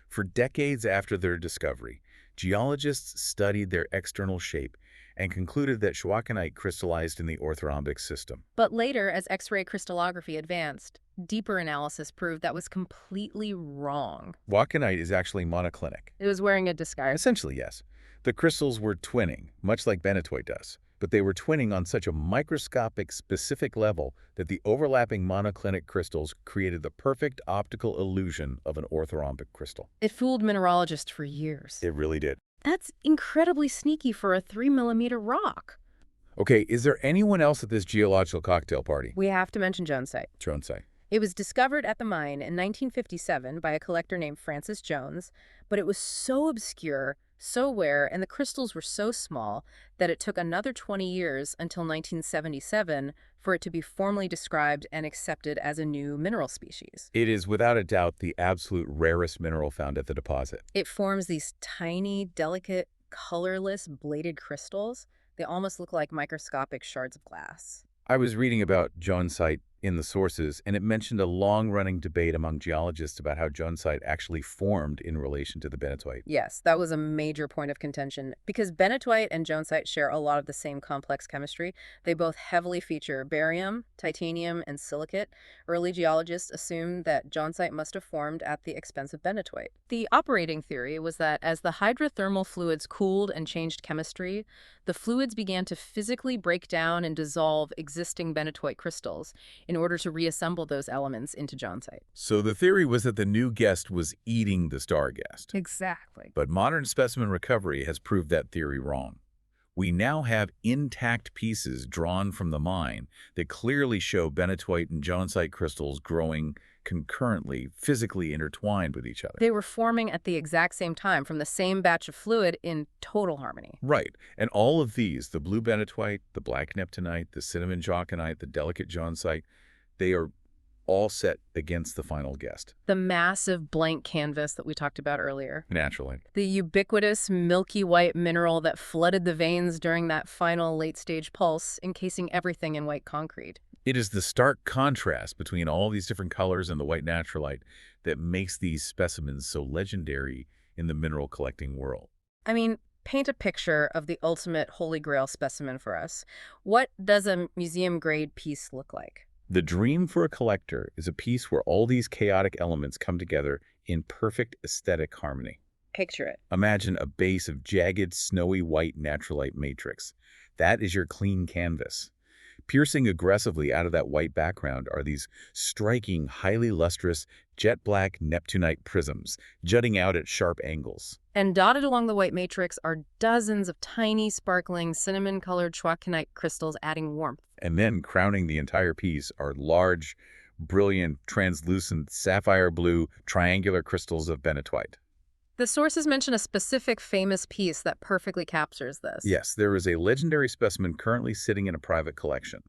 Speaker 2: For decades after their discovery, geologists studied their external shape and concluded that waukeanite crystallized in the orthorhombic system.
Speaker 1: But later, as X-ray crystallography advanced, deeper analysis proved that was completely wrong.
Speaker 2: Waukeanite is actually monoclinic.
Speaker 1: It was wearing a disguise.
Speaker 2: Essentially, yes. The crystals were twinning, much like benitoite does. But they were twinning on such a microscopic, specific level that the overlapping monoclinic crystals created the perfect optical illusion of an orthorhombic crystal.
Speaker 1: It fooled mineralogists for years.
Speaker 2: It really did.
Speaker 1: That's incredibly sneaky for a 3-millimeter rock.
Speaker 2: Okay, is there anyone else at this geological cocktail party?
Speaker 1: We have to mention Jonesite.
Speaker 2: Jonesite.
Speaker 1: It was discovered at the mine in 1957 by a collector named Francis Jones, but it was so obscure, so rare, and the crystals were so small that it took another 20 years until 1977 for it to be formally described and accepted as a new mineral species.
Speaker 2: It is without a doubt the absolute rarest mineral found at the deposit.
Speaker 1: It forms these tiny, delicate, colorless, bladed crystals. They almost look like microscopic shards of glass.
Speaker 2: I was reading about Jonesite in the sources, and it mentioned a long-running debate among geologists about how Jonesite actually formed in relation to the benitoite.
Speaker 1: Yes, that was a major point of contention. Because benitoite and Jonesite share a lot of the same complex chemistry, they both heavily feature barium, titanium, and silicate. Early geologists assumed that Jonesite must have formed at the expense of benitoite. The operating theory was that as the hydrothermal fluids cooled and changed chemistry, the fluids began to physically break down and dissolve existing benitoite crystals in order to reassemble those elements into Jonesite.
Speaker 2: So the theory was that the new guest was eating the star guest.
Speaker 1: Exactly.
Speaker 2: But modern specimen recovery has proved that theory wrong. We now have intact pieces drawn from the mine that clearly show benitoite and Jonesite crystals growing concurrently, physically intertwined with each other.
Speaker 1: They were forming at the exact same time from the same batch of fluid in total harmony.
Speaker 2: Right. And all of these, the blue benitoite, the black neptunite, the cinnamon joconite, the delicate Jonesite, they are all set against the final guest.
Speaker 1: The massive blank canvas that we talked about earlier.
Speaker 2: Naturally.
Speaker 1: The ubiquitous milky white mineral that flooded the veins during that final late-stage pulse, encasing everything in white concrete.
Speaker 2: It is the stark contrast between all these different colors and the white naturalite that makes these specimens so legendary in the mineral collecting world.
Speaker 1: I mean, paint a picture of the ultimate holy grail specimen for us. What does a museum-grade piece look like?
Speaker 2: The dream for a collector is a piece where all these chaotic elements come together in perfect aesthetic harmony.
Speaker 1: Picture it.
Speaker 2: Imagine a base of jagged, snowy white naturalite matrix. That is your clean canvas. Piercing aggressively out of that white background are these striking, highly lustrous, jet-black neptunite prisms, jutting out at sharp angles.
Speaker 1: And dotted along the white matrix are dozens of tiny, sparkling, cinnamon-colored schwackkenite crystals adding warmth.
Speaker 2: And then crowning the entire piece are large, brilliant, translucent, sapphire blue, triangular crystals of benitoite.
Speaker 1: The sources mention a specific famous piece that perfectly captures this.
Speaker 2: Yes, there is a legendary specimen currently sitting in a private collection.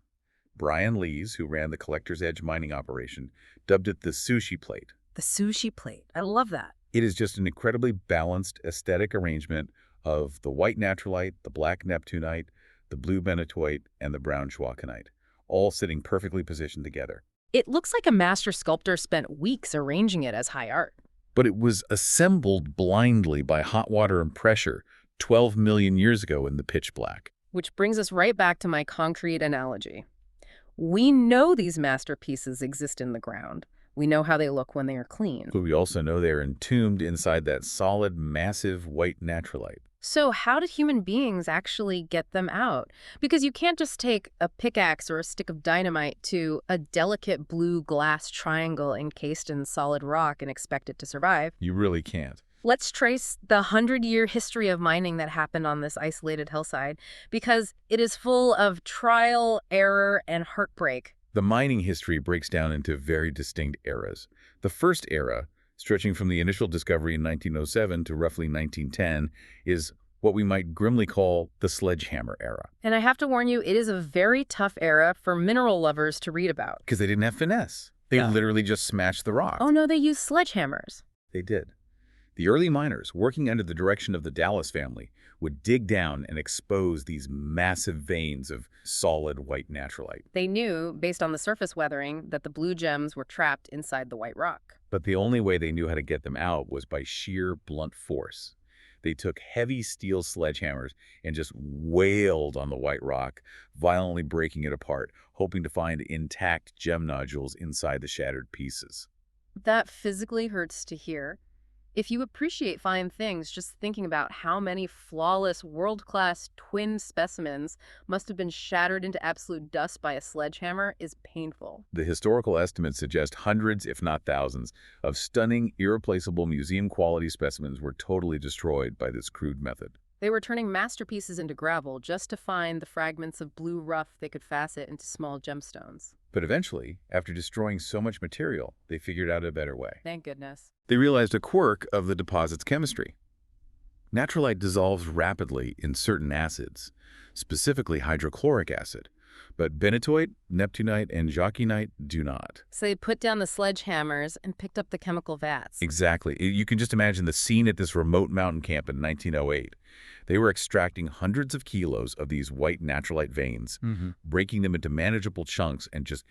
Speaker 2: Brian Lees, who ran the Collector's Edge mining operation, dubbed it the sushi plate.
Speaker 1: The sushi plate. I love that.
Speaker 2: It is just an incredibly balanced aesthetic arrangement of the white naturalite, the black neptunite, the blue benitoite, and the brown schwackenite, all sitting perfectly positioned together.
Speaker 1: It looks like a master sculptor spent weeks arranging it as high art.
Speaker 2: But it was assembled blindly by hot water and pressure 12 million years ago in the pitch black.
Speaker 1: Which brings us right back to my concrete analogy. We know these masterpieces exist in the ground. We know how they look when they are clean.
Speaker 2: But we also know they're entombed inside that solid, massive white naturalite.
Speaker 1: So how did human beings actually get them out? Because you can't just take a pickaxe or a stick of dynamite to a delicate blue glass triangle encased in solid rock and expect it to survive.
Speaker 2: You really can't.
Speaker 1: Let's trace the 100-year history of mining that happened on this isolated hillside, because it is full of trial, error, and heartbreak.
Speaker 2: The mining history breaks down into very distinct eras. The first era, stretching from the initial discovery in 1907 to roughly 1910, is what we might grimly call the sledgehammer era.
Speaker 1: And I have to warn you, it is a very tough era for mineral lovers to read about.
Speaker 2: Because they didn't have finesse. They literally just smashed the rock.
Speaker 1: Oh no, they used sledgehammers.
Speaker 2: They did. The early miners, working under the direction of the Dallas family, would dig down and expose these massive veins of solid white naturalite.
Speaker 1: They knew, based on the surface weathering, that the blue gems were trapped inside the white rock.
Speaker 2: But the only way they knew how to get them out was by sheer blunt force. They took heavy steel sledgehammers and just wailed on the white rock, violently breaking it apart, hoping to find intact gem nodules inside the shattered pieces.
Speaker 1: That physically hurts to hear. If you appreciate fine things, just thinking about how many flawless, world-class twin specimens must have been shattered into absolute dust by a sledgehammer is painful.
Speaker 2: The historical estimates suggest hundreds, if not thousands, of stunning, irreplaceable museum-quality specimens were totally destroyed by this crude method.
Speaker 1: They were turning masterpieces into gravel just to find the fragments of blue rough they could facet into small gemstones.
Speaker 2: But eventually, after destroying so much material, they figured out a better way.
Speaker 1: Thank goodness.
Speaker 2: They realized a quirk of the deposit's chemistry. Naturalite dissolves rapidly in certain acids, specifically hydrochloric acid, but benitoite, neptunite, and jacquinite do not.
Speaker 1: So they put down the sledgehammers and picked up the chemical vats.
Speaker 2: Exactly. You can just imagine the scene at this remote mountain camp in 1908. They were extracting hundreds of kilos of these white naturalite veins, breaking them into manageable chunks and just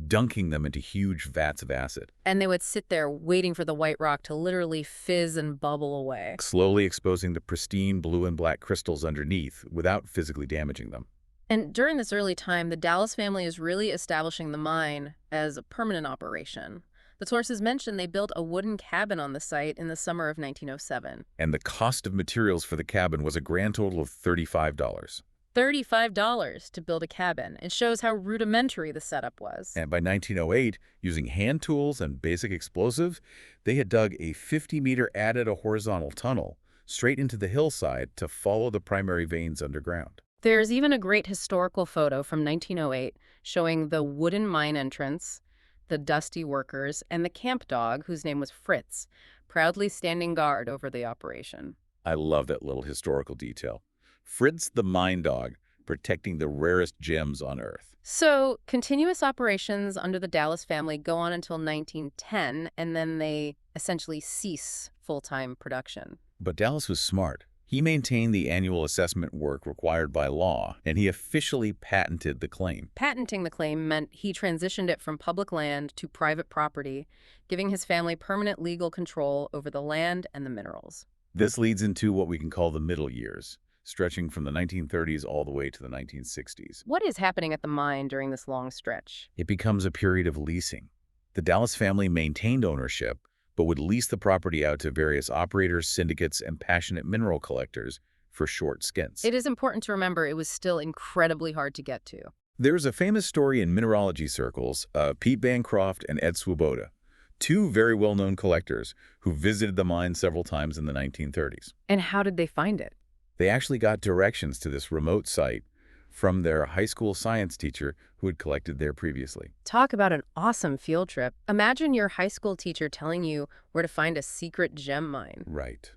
Speaker 2: dunking them into huge vats of acid.
Speaker 1: And they would sit there waiting for the white rock to literally fizz and bubble away.
Speaker 2: Slowly exposing the pristine blue and black crystals underneath without physically damaging them.
Speaker 1: And during this early time, the Dallas family is really establishing the mine as a permanent operation. The sources mention they built a wooden cabin on the site in the summer of 1907.
Speaker 2: And the cost of materials for the cabin was a grand total of $35.
Speaker 1: $35 to build a cabin. It shows how rudimentary the setup was.
Speaker 2: And by 1908, using hand tools and basic explosive, they had dug a 50-meter added a horizontal tunnel straight into the hillside to follow the primary veins underground.
Speaker 1: There's even a great historical photo from 1908 showing the wooden mine entrance, the dusty workers, and the camp dog, whose name was Fritz, proudly standing guard over the operation.
Speaker 2: I love that little historical detail. Fritz the mine dog, protecting the rarest gems on Earth.
Speaker 1: So, continuous operations under the Dallas family go on until 1910, and then they essentially cease full-time production.
Speaker 2: But Dallas was smart. He maintained the annual assessment work required by law, and he officially patented the claim.
Speaker 1: Patenting the claim meant he transitioned it from public land to private property, giving his family permanent legal control over the land and the minerals.
Speaker 2: This leads into what we can call the middle years, stretching from the 1930s all the way to the 1960s.
Speaker 1: What is happening at the mine during this long stretch?
Speaker 2: It becomes a period of leasing. The Dallas family maintained ownership, but would lease the property out to various operators, syndicates, and passionate mineral collectors for short stints.
Speaker 1: It is important to remember it was still incredibly hard to get to.
Speaker 2: There's a famous story in mineralogy circles of Pete Bancroft and Ed Swoboda, two very well-known collectors who visited the mine several times in the 1930s.
Speaker 1: And how did they find it?
Speaker 2: They actually got directions to this remote site from their high school science teacher who had collected there previously.
Speaker 1: Talk about an awesome field trip. Imagine your high school teacher telling you where to find a secret gem mine.
Speaker 2: Right.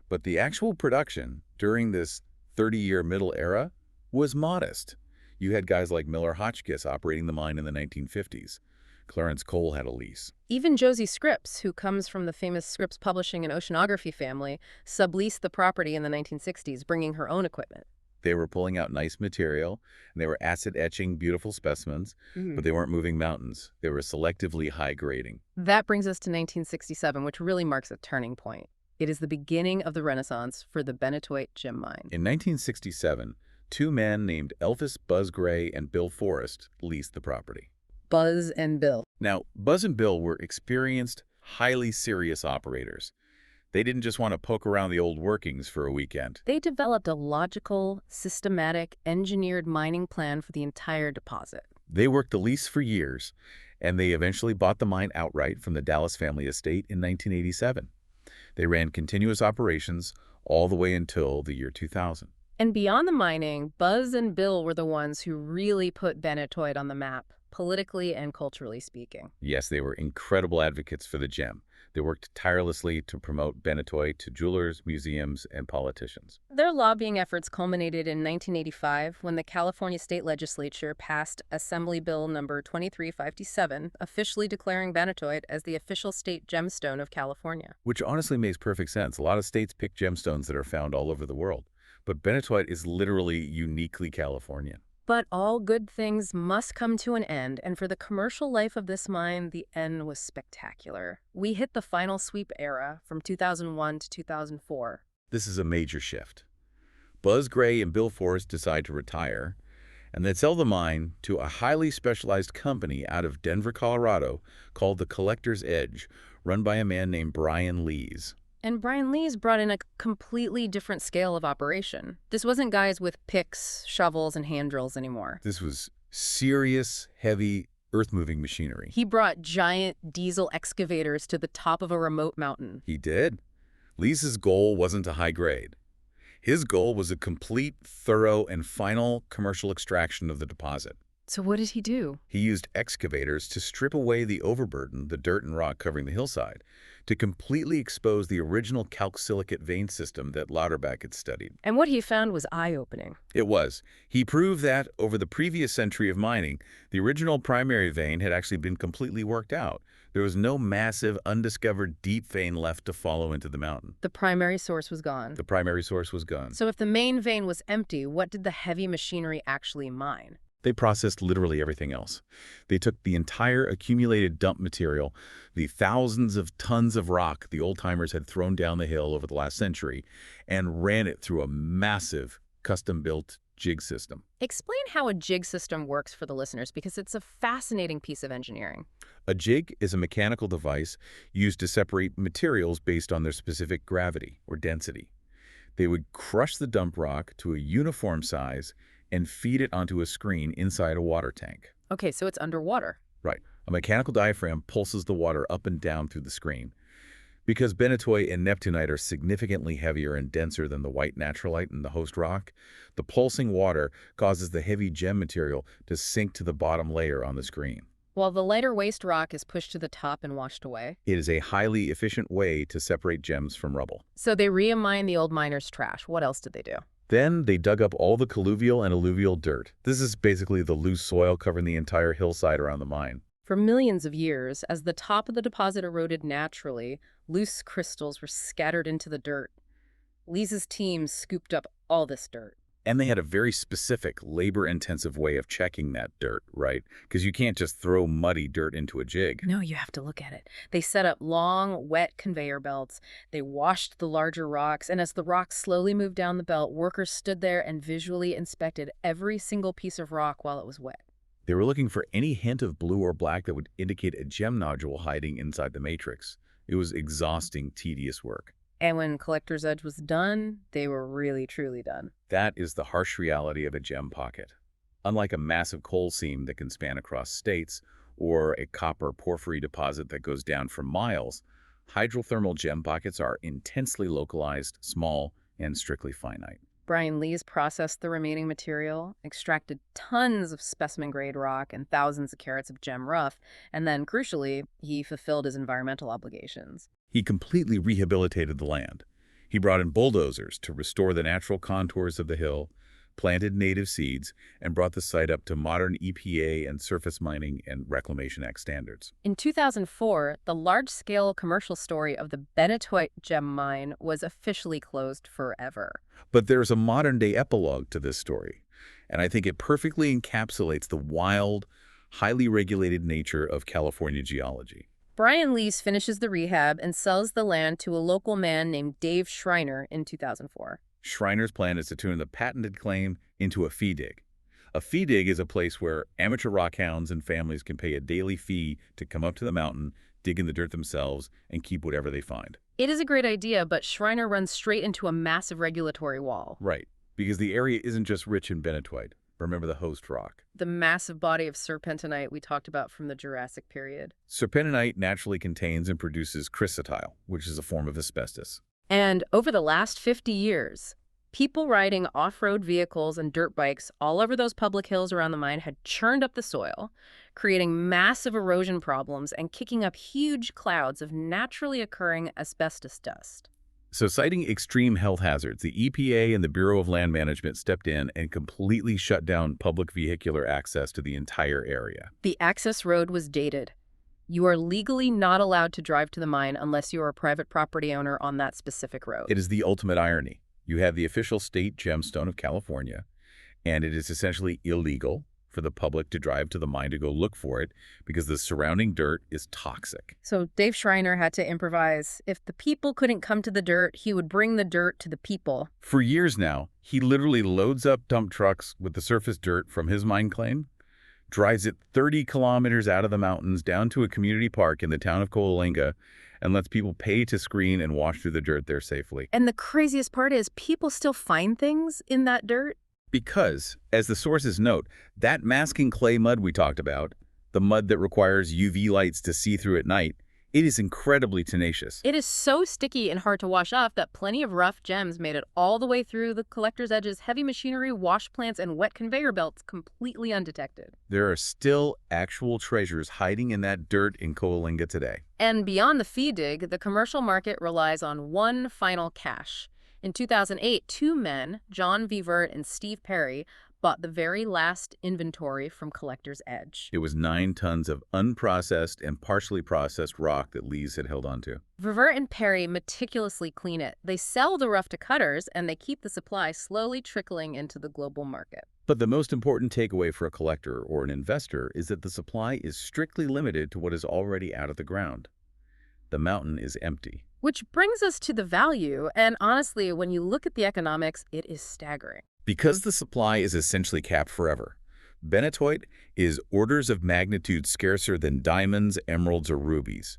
Speaker 2: But the actual production during this 30-year middle era was modest. You had guys like Miller Hotchkiss operating the mine in the 1950s. Clarence Cole had a lease.
Speaker 1: Even Josie Scripps, who comes from the famous Scripps Publishing and Oceanography family, subleased the property in the 1960s, bringing her own equipment.
Speaker 2: They were pulling out nice material, and they were acid etching beautiful specimens, but they weren't moving mountains. They were selectively high grading.
Speaker 1: That brings us to 1967, which really marks a turning point. It is the beginning of the Renaissance for the Benitoite Gem Mine.
Speaker 2: In 1967, two men named Elvis Buzz Gray and Bill Forrest leased the property.
Speaker 1: Buzz and Bill.
Speaker 2: Now, Buzz and Bill were experienced, highly serious operators. They didn't just want to poke around the old workings for a weekend.
Speaker 1: They developed a logical, systematic, engineered mining plan for the entire deposit.
Speaker 2: They worked the lease for years, and they eventually bought the mine outright from the Dallas family estate in 1987. They ran continuous operations all the way until the year 2000.
Speaker 1: And beyond the mining, Buzz and Bill were the ones who really put Benitoite on the map, politically and culturally speaking.
Speaker 2: Yes, they were incredible advocates for the gem. They worked tirelessly to promote Benitoite to jewelers, museums, and politicians.
Speaker 1: Their lobbying efforts culminated in 1985 when the California State Legislature passed Assembly Bill number 2357, officially declaring Benitoite as the official state gemstone of California.
Speaker 2: Which honestly makes perfect sense. A lot of states pick gemstones that are found all over the world. But Benitoite is literally uniquely Californian.
Speaker 1: But all good things must come to an end, and for the commercial life of this mine, the end was spectacular. We hit the final sweep era from 2001 to 2004.
Speaker 2: This is a major shift. Buzz Gray and Bill Forrest decide to retire, and they sell the mine to a highly specialized company out of Denver, Colorado, called the Collector's Edge, run by a man named Brian Lees.
Speaker 1: And Brian Lees brought in a completely different scale of operation. This wasn't guys with picks, shovels, and hand drills anymore.
Speaker 2: This was serious, heavy, earth-moving machinery.
Speaker 1: He brought giant diesel excavators to the top of a remote mountain.
Speaker 2: He did. Lees's goal wasn't a high grade. His goal was a complete, thorough, and final commercial extraction of the deposit.
Speaker 1: So what did he do?
Speaker 2: He used excavators to strip away the overburden, the dirt and rock covering the hillside, to completely expose the original calc-silicate vein system that Lauterbach had studied.
Speaker 1: And what he found was eye-opening.
Speaker 2: It was. He proved that, over the previous century of mining, the original primary vein had actually been completely worked out. There was no massive, undiscovered deep vein left to follow into the mountain.
Speaker 1: The primary source was gone.
Speaker 2: The primary source was gone.
Speaker 1: So if the main vein was empty, what did the heavy machinery actually mine?
Speaker 2: They processed literally everything else. They took the entire accumulated dump material, the thousands of tons of rock the old-timers had thrown down the hill over the last century, and ran it through a massive, custom-built jig system.
Speaker 1: Explain how a jig system works for the listeners, because it's a fascinating piece of engineering.
Speaker 2: A jig is a mechanical device used to separate materials based on their specific gravity or density. They would crush the dump rock to a uniform size and feed it onto a screen inside a water tank.
Speaker 1: Okay, so it's underwater.
Speaker 2: Right. A mechanical diaphragm pulses the water up and down through the screen. Because benitoite and neptunite are significantly heavier and denser than the white naturalite and the host rock, the pulsing water causes the heavy gem material to sink to the bottom layer on the screen.
Speaker 1: While the lighter waste rock is pushed to the top and washed away.
Speaker 2: It is a highly efficient way to separate gems from rubble.
Speaker 1: So they re-mine the old miners' trash. What else did they do?
Speaker 2: Then they dug up all the colluvial and alluvial dirt. This is basically the loose soil covering the entire hillside around the mine.
Speaker 1: For millions of years, as the top of the deposit eroded naturally, loose crystals were scattered into the dirt. Lees's team scooped up all this dirt.
Speaker 2: And they had a very specific, labor-intensive way of checking that dirt, right? Because you can't just throw muddy dirt into a jig.
Speaker 1: No, you have to look at it. They set up long, wet conveyor belts. They washed the larger rocks, and as the rocks slowly moved down the belt, workers stood there and visually inspected every single piece of rock while it was wet.
Speaker 2: They were looking for any hint of blue or black that would indicate a gem nodule hiding inside the matrix. It was exhausting, tedious work.
Speaker 1: And when Collector's Edge was done, they were really, truly done.
Speaker 2: That is the harsh reality of a gem pocket. Unlike a massive coal seam that can span across states, or a copper porphyry deposit that goes down for miles, hydrothermal gem pockets are intensely localized, small, and strictly finite.
Speaker 1: Brian Lees processed the remaining material, extracted tons of specimen-grade rock and thousands of carats of gem rough, and then, crucially, he fulfilled his environmental obligations.
Speaker 2: He completely rehabilitated the land. He brought in bulldozers to restore the natural contours of the hill, planted native seeds, and brought the site up to modern EPA and Surface Mining and Reclamation Act standards.
Speaker 1: In 2004, the large-scale commercial story of the Benitoite Gem Mine was officially closed forever.
Speaker 2: But there's a modern-day epilogue to this story, and I think it perfectly encapsulates the wild, highly regulated nature of California geology.
Speaker 1: Brian Lees finishes the rehab and sells the land to a local man named Dave Schreiner in 2004.
Speaker 2: Schreiner's plan is to turn the patented claim into a fee dig. A fee dig is a place where amateur rockhounds and families can pay a daily fee to come up to the mountain, dig in the dirt themselves, and keep whatever they find.
Speaker 1: It is a great idea, but Schreiner runs straight into a massive regulatory wall.
Speaker 2: Right, because the area isn't just rich in benitoite. Remember the host rock.
Speaker 1: The massive body of serpentinite we talked about from the Jurassic period.
Speaker 2: Serpentinite naturally contains and produces chrysotile, which is a form of asbestos.
Speaker 1: And over the last 50 years, people riding off-road vehicles and dirt bikes all over those public hills around the mine had churned up the soil, creating massive erosion problems and kicking up huge clouds of naturally occurring asbestos dust.
Speaker 2: So citing extreme health hazards, the EPA and the Bureau of Land Management stepped in and completely shut down public vehicular access to the entire area.
Speaker 1: The access road was dated. You are legally not allowed to drive to the mine unless you are a private property owner on that specific road.
Speaker 2: It is the ultimate irony. You have the official state gemstone of California, and it is essentially illegal for the public to drive to the mine to go look for it because the surrounding dirt is toxic.
Speaker 1: So Dave Schreiner had to improvise. If the people couldn't come to the dirt, he would bring the dirt to the people.
Speaker 2: For years now, he literally loads up dump trucks with the surface dirt from his mine claim, drives it 30 kilometers out of the mountains down to a community park in the town of Coalinga, and lets people pay to screen and wash through the dirt there safely.
Speaker 1: And the craziest part is people still find things in that dirt.
Speaker 2: Because, as the sources note, that masking clay mud we talked about, the mud that requires UV lights to see through at night, it is incredibly tenacious.
Speaker 1: It is so sticky and hard to wash off that plenty of rough gems made it all the way through the collector's edges, heavy machinery, wash plants, and wet conveyor belts completely undetected.
Speaker 2: There are still actual treasures hiding in that dirt in Coalinga today.
Speaker 1: And beyond the fee dig, the commercial market relies on one final cache. In 2008, two men, John Vevert and Steve Perry, bought the very last inventory from Collector's Edge.
Speaker 2: It was 9 tons of unprocessed and partially processed rock that Lees had held onto.
Speaker 1: Vevert and Perry meticulously clean it. They sell the rough to cutters, and they keep the supply slowly trickling into the global market.
Speaker 2: But the most important takeaway for a collector or an investor is that the supply is strictly limited to what is already out of the ground. The mountain is empty.
Speaker 1: Which brings us to the value, and honestly, when you look at the economics, it is staggering.
Speaker 2: Because the supply is essentially capped forever, benitoite is orders of magnitude scarcer than diamonds, emeralds, or rubies.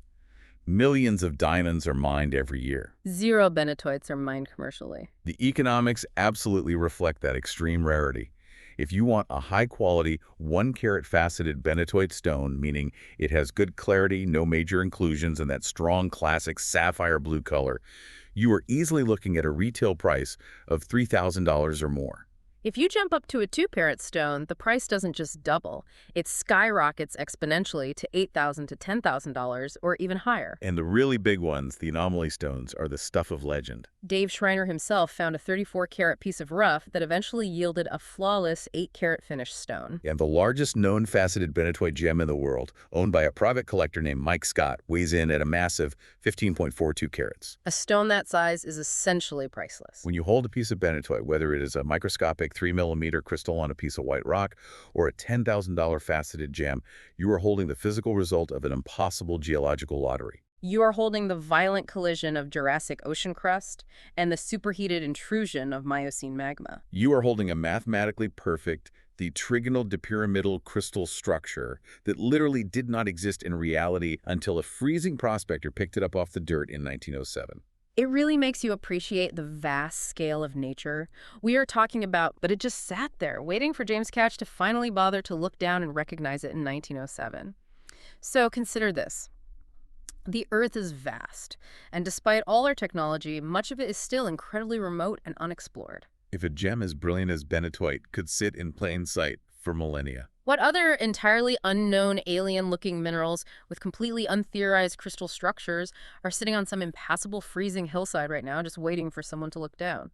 Speaker 2: Millions of diamonds are mined every year.
Speaker 1: 0 benitoites are mined commercially.
Speaker 2: The economics absolutely reflect that extreme rarity. If you want a high-quality, 1-carat faceted benitoite stone, meaning it has good clarity, no major inclusions, and that strong classic sapphire blue color, you are easily looking at a retail price of $3,000 or more.
Speaker 1: If you jump up to a 2-carat stone, the price doesn't just double. It skyrockets exponentially to $8,000 to $10,000 or even higher.
Speaker 2: And the really big ones, the anomaly stones, are the stuff of legend.
Speaker 1: Dave Schreiner himself found a 34-carat piece of rough that eventually yielded a flawless 8-carat finished stone.
Speaker 2: And the largest known faceted benitoite gem in the world, owned by a private collector named Mike Scott, weighs in at a massive 15.42 carats.
Speaker 1: A stone that size is essentially priceless.
Speaker 2: When you hold a piece of benitoite, whether it is a microscopic 3mm crystal on a piece of white rock or a $10,000 faceted gem, you are holding the physical result of an impossible geological lottery.
Speaker 1: You are holding the violent collision of Jurassic ocean crust and the superheated intrusion of Miocene magma.
Speaker 2: You are holding a mathematically perfect, the trigonal dipyramidal crystal structure that literally did not exist in reality until a freezing prospector picked it up off the dirt in 1907.
Speaker 1: It really makes you appreciate the vast scale of nature we are talking about, but it just sat there, waiting for James Catch to finally bother to look down and recognize it in 1907. So consider this. The Earth is vast, and despite all our technology, much of it is still incredibly remote and unexplored.
Speaker 2: If a gem as brilliant as benitoite could sit in plain sight for millennia.
Speaker 1: What other entirely unknown alien-looking minerals with completely untheorized crystal structures are sitting on some impassable freezing hillside right now just waiting for someone to look down?